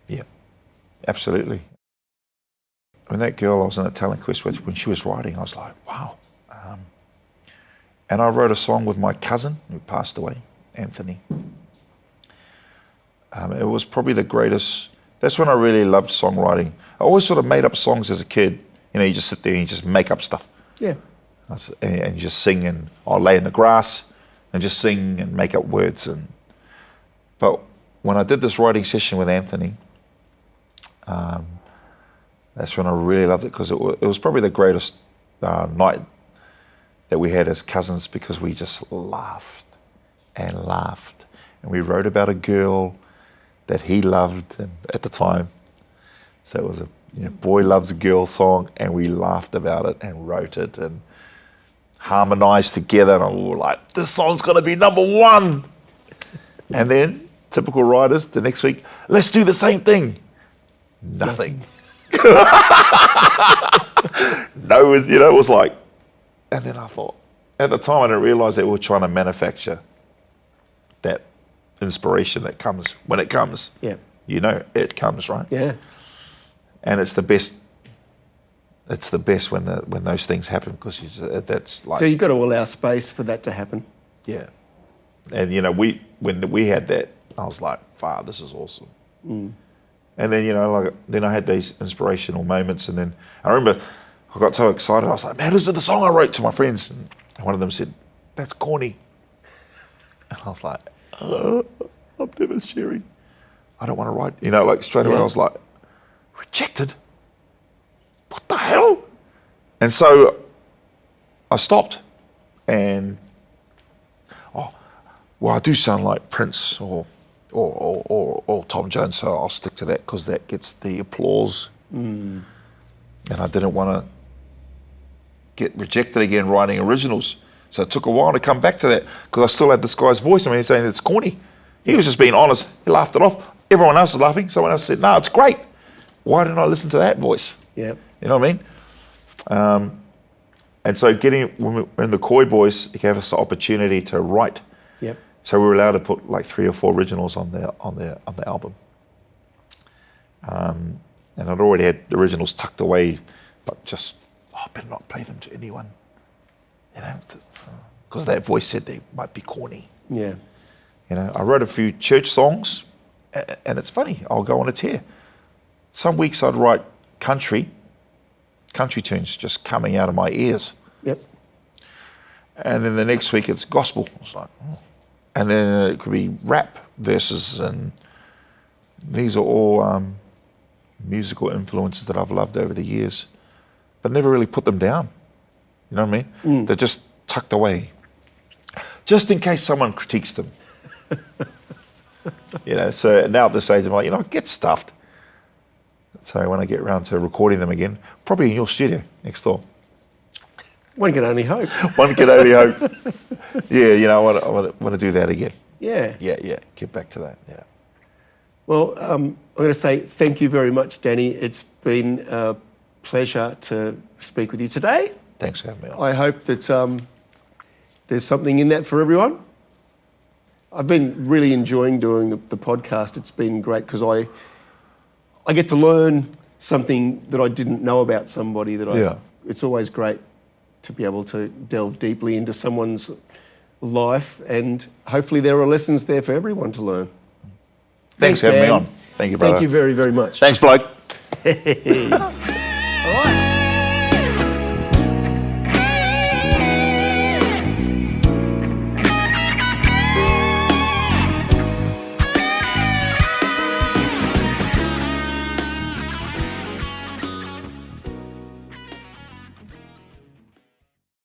Yeah, absolutely. When that girl I was in a talent quest with, when she was writing, I was like, wow. And I wrote a song with my cousin who passed away, Anthony. It was probably the greatest. That's when I really loved songwriting. I always sort of made up songs as a kid. You just sit there and you just make up stuff. Yeah. And you just sing, and I'll lay in the grass and just sing and make up words. But when I did this writing session with Anthony, that's when I really loved it, because it was probably the greatest night that we had as cousins, because we just laughed and laughed. And we wrote about a girl that he loved at the time. So it was a boy loves a girl song, and we laughed about it and wrote it and harmonized together. And we were like, this song's going to be #1. And then, typical writers, the next week, let's do the same thing. Nothing. No, it was like, and then I thought, at the time I didn't realize that we were trying to manufacture that inspiration that comes when it comes. Yeah. It comes, right? Yeah. And it's the best. It's the best when those things happen, because that's like. So you've got to allow space for that to happen. Yeah. And when we had that, I was like, "Wow, this is awesome." And then then I had these inspirational moments, and then I remember I got so excited. I was like, "Man, this is the song I wrote to my friends," and one of them said, "That's corny," and I was like, "I'm never sharing. I don't want to write." Straight away, I was like, "Rejected? What the hell?" And so I stopped, and I do sound like Prince or Tom Jones, so I'll stick to that, because that gets the applause. And I didn't want to get rejected again writing originals. So it took a while to come back to that, because I still had this guy's voice. He's saying it's corny. He was just being honest. He laughed it off. Everyone else was laughing. Someone else said, "No, it's great." Why didn't I listen to that voice? Yeah. You know what I mean? And so when the Koi Boys gave us the opportunity to write, Yep. so we were allowed to put like 3 or 4 originals on the album. And I'd already had the originals tucked away, but I better not play them to anyone, because that voice said they might be corny. Yeah. I wrote a few church songs, and it's funny, I'll go on a tear. Some weeks I'd write country tunes just coming out of my ears. Yep. And then the next week it's gospel. I was like, oh. And then it could be rap verses, and these are all musical influences that I've loved over the years, but never really put them down. You know what I mean? They're just tucked away, just in case someone critiques them. So now at this age, I'm like, get stuffed. So when I get around to recording them again, probably in your studio next door. One can only hope. One can only hope. Yeah, I want to do that again. Yeah. Yeah. Get back to that. Yeah. Well, I'm going to say thank you very much, Danny. It's been a pleasure to speak with you today. Thanks for having me on. I hope that there's something in that for everyone. I've been really enjoying doing the podcast. It's been great, because I get to learn something that I didn't know about somebody that Yeah. It's always great to be able to delve deeply into someone's life, and hopefully there are lessons there for everyone to learn. Thanks for having me man. on. Thank you, brother. Thank you very, very much. Thanks, bloke. All right.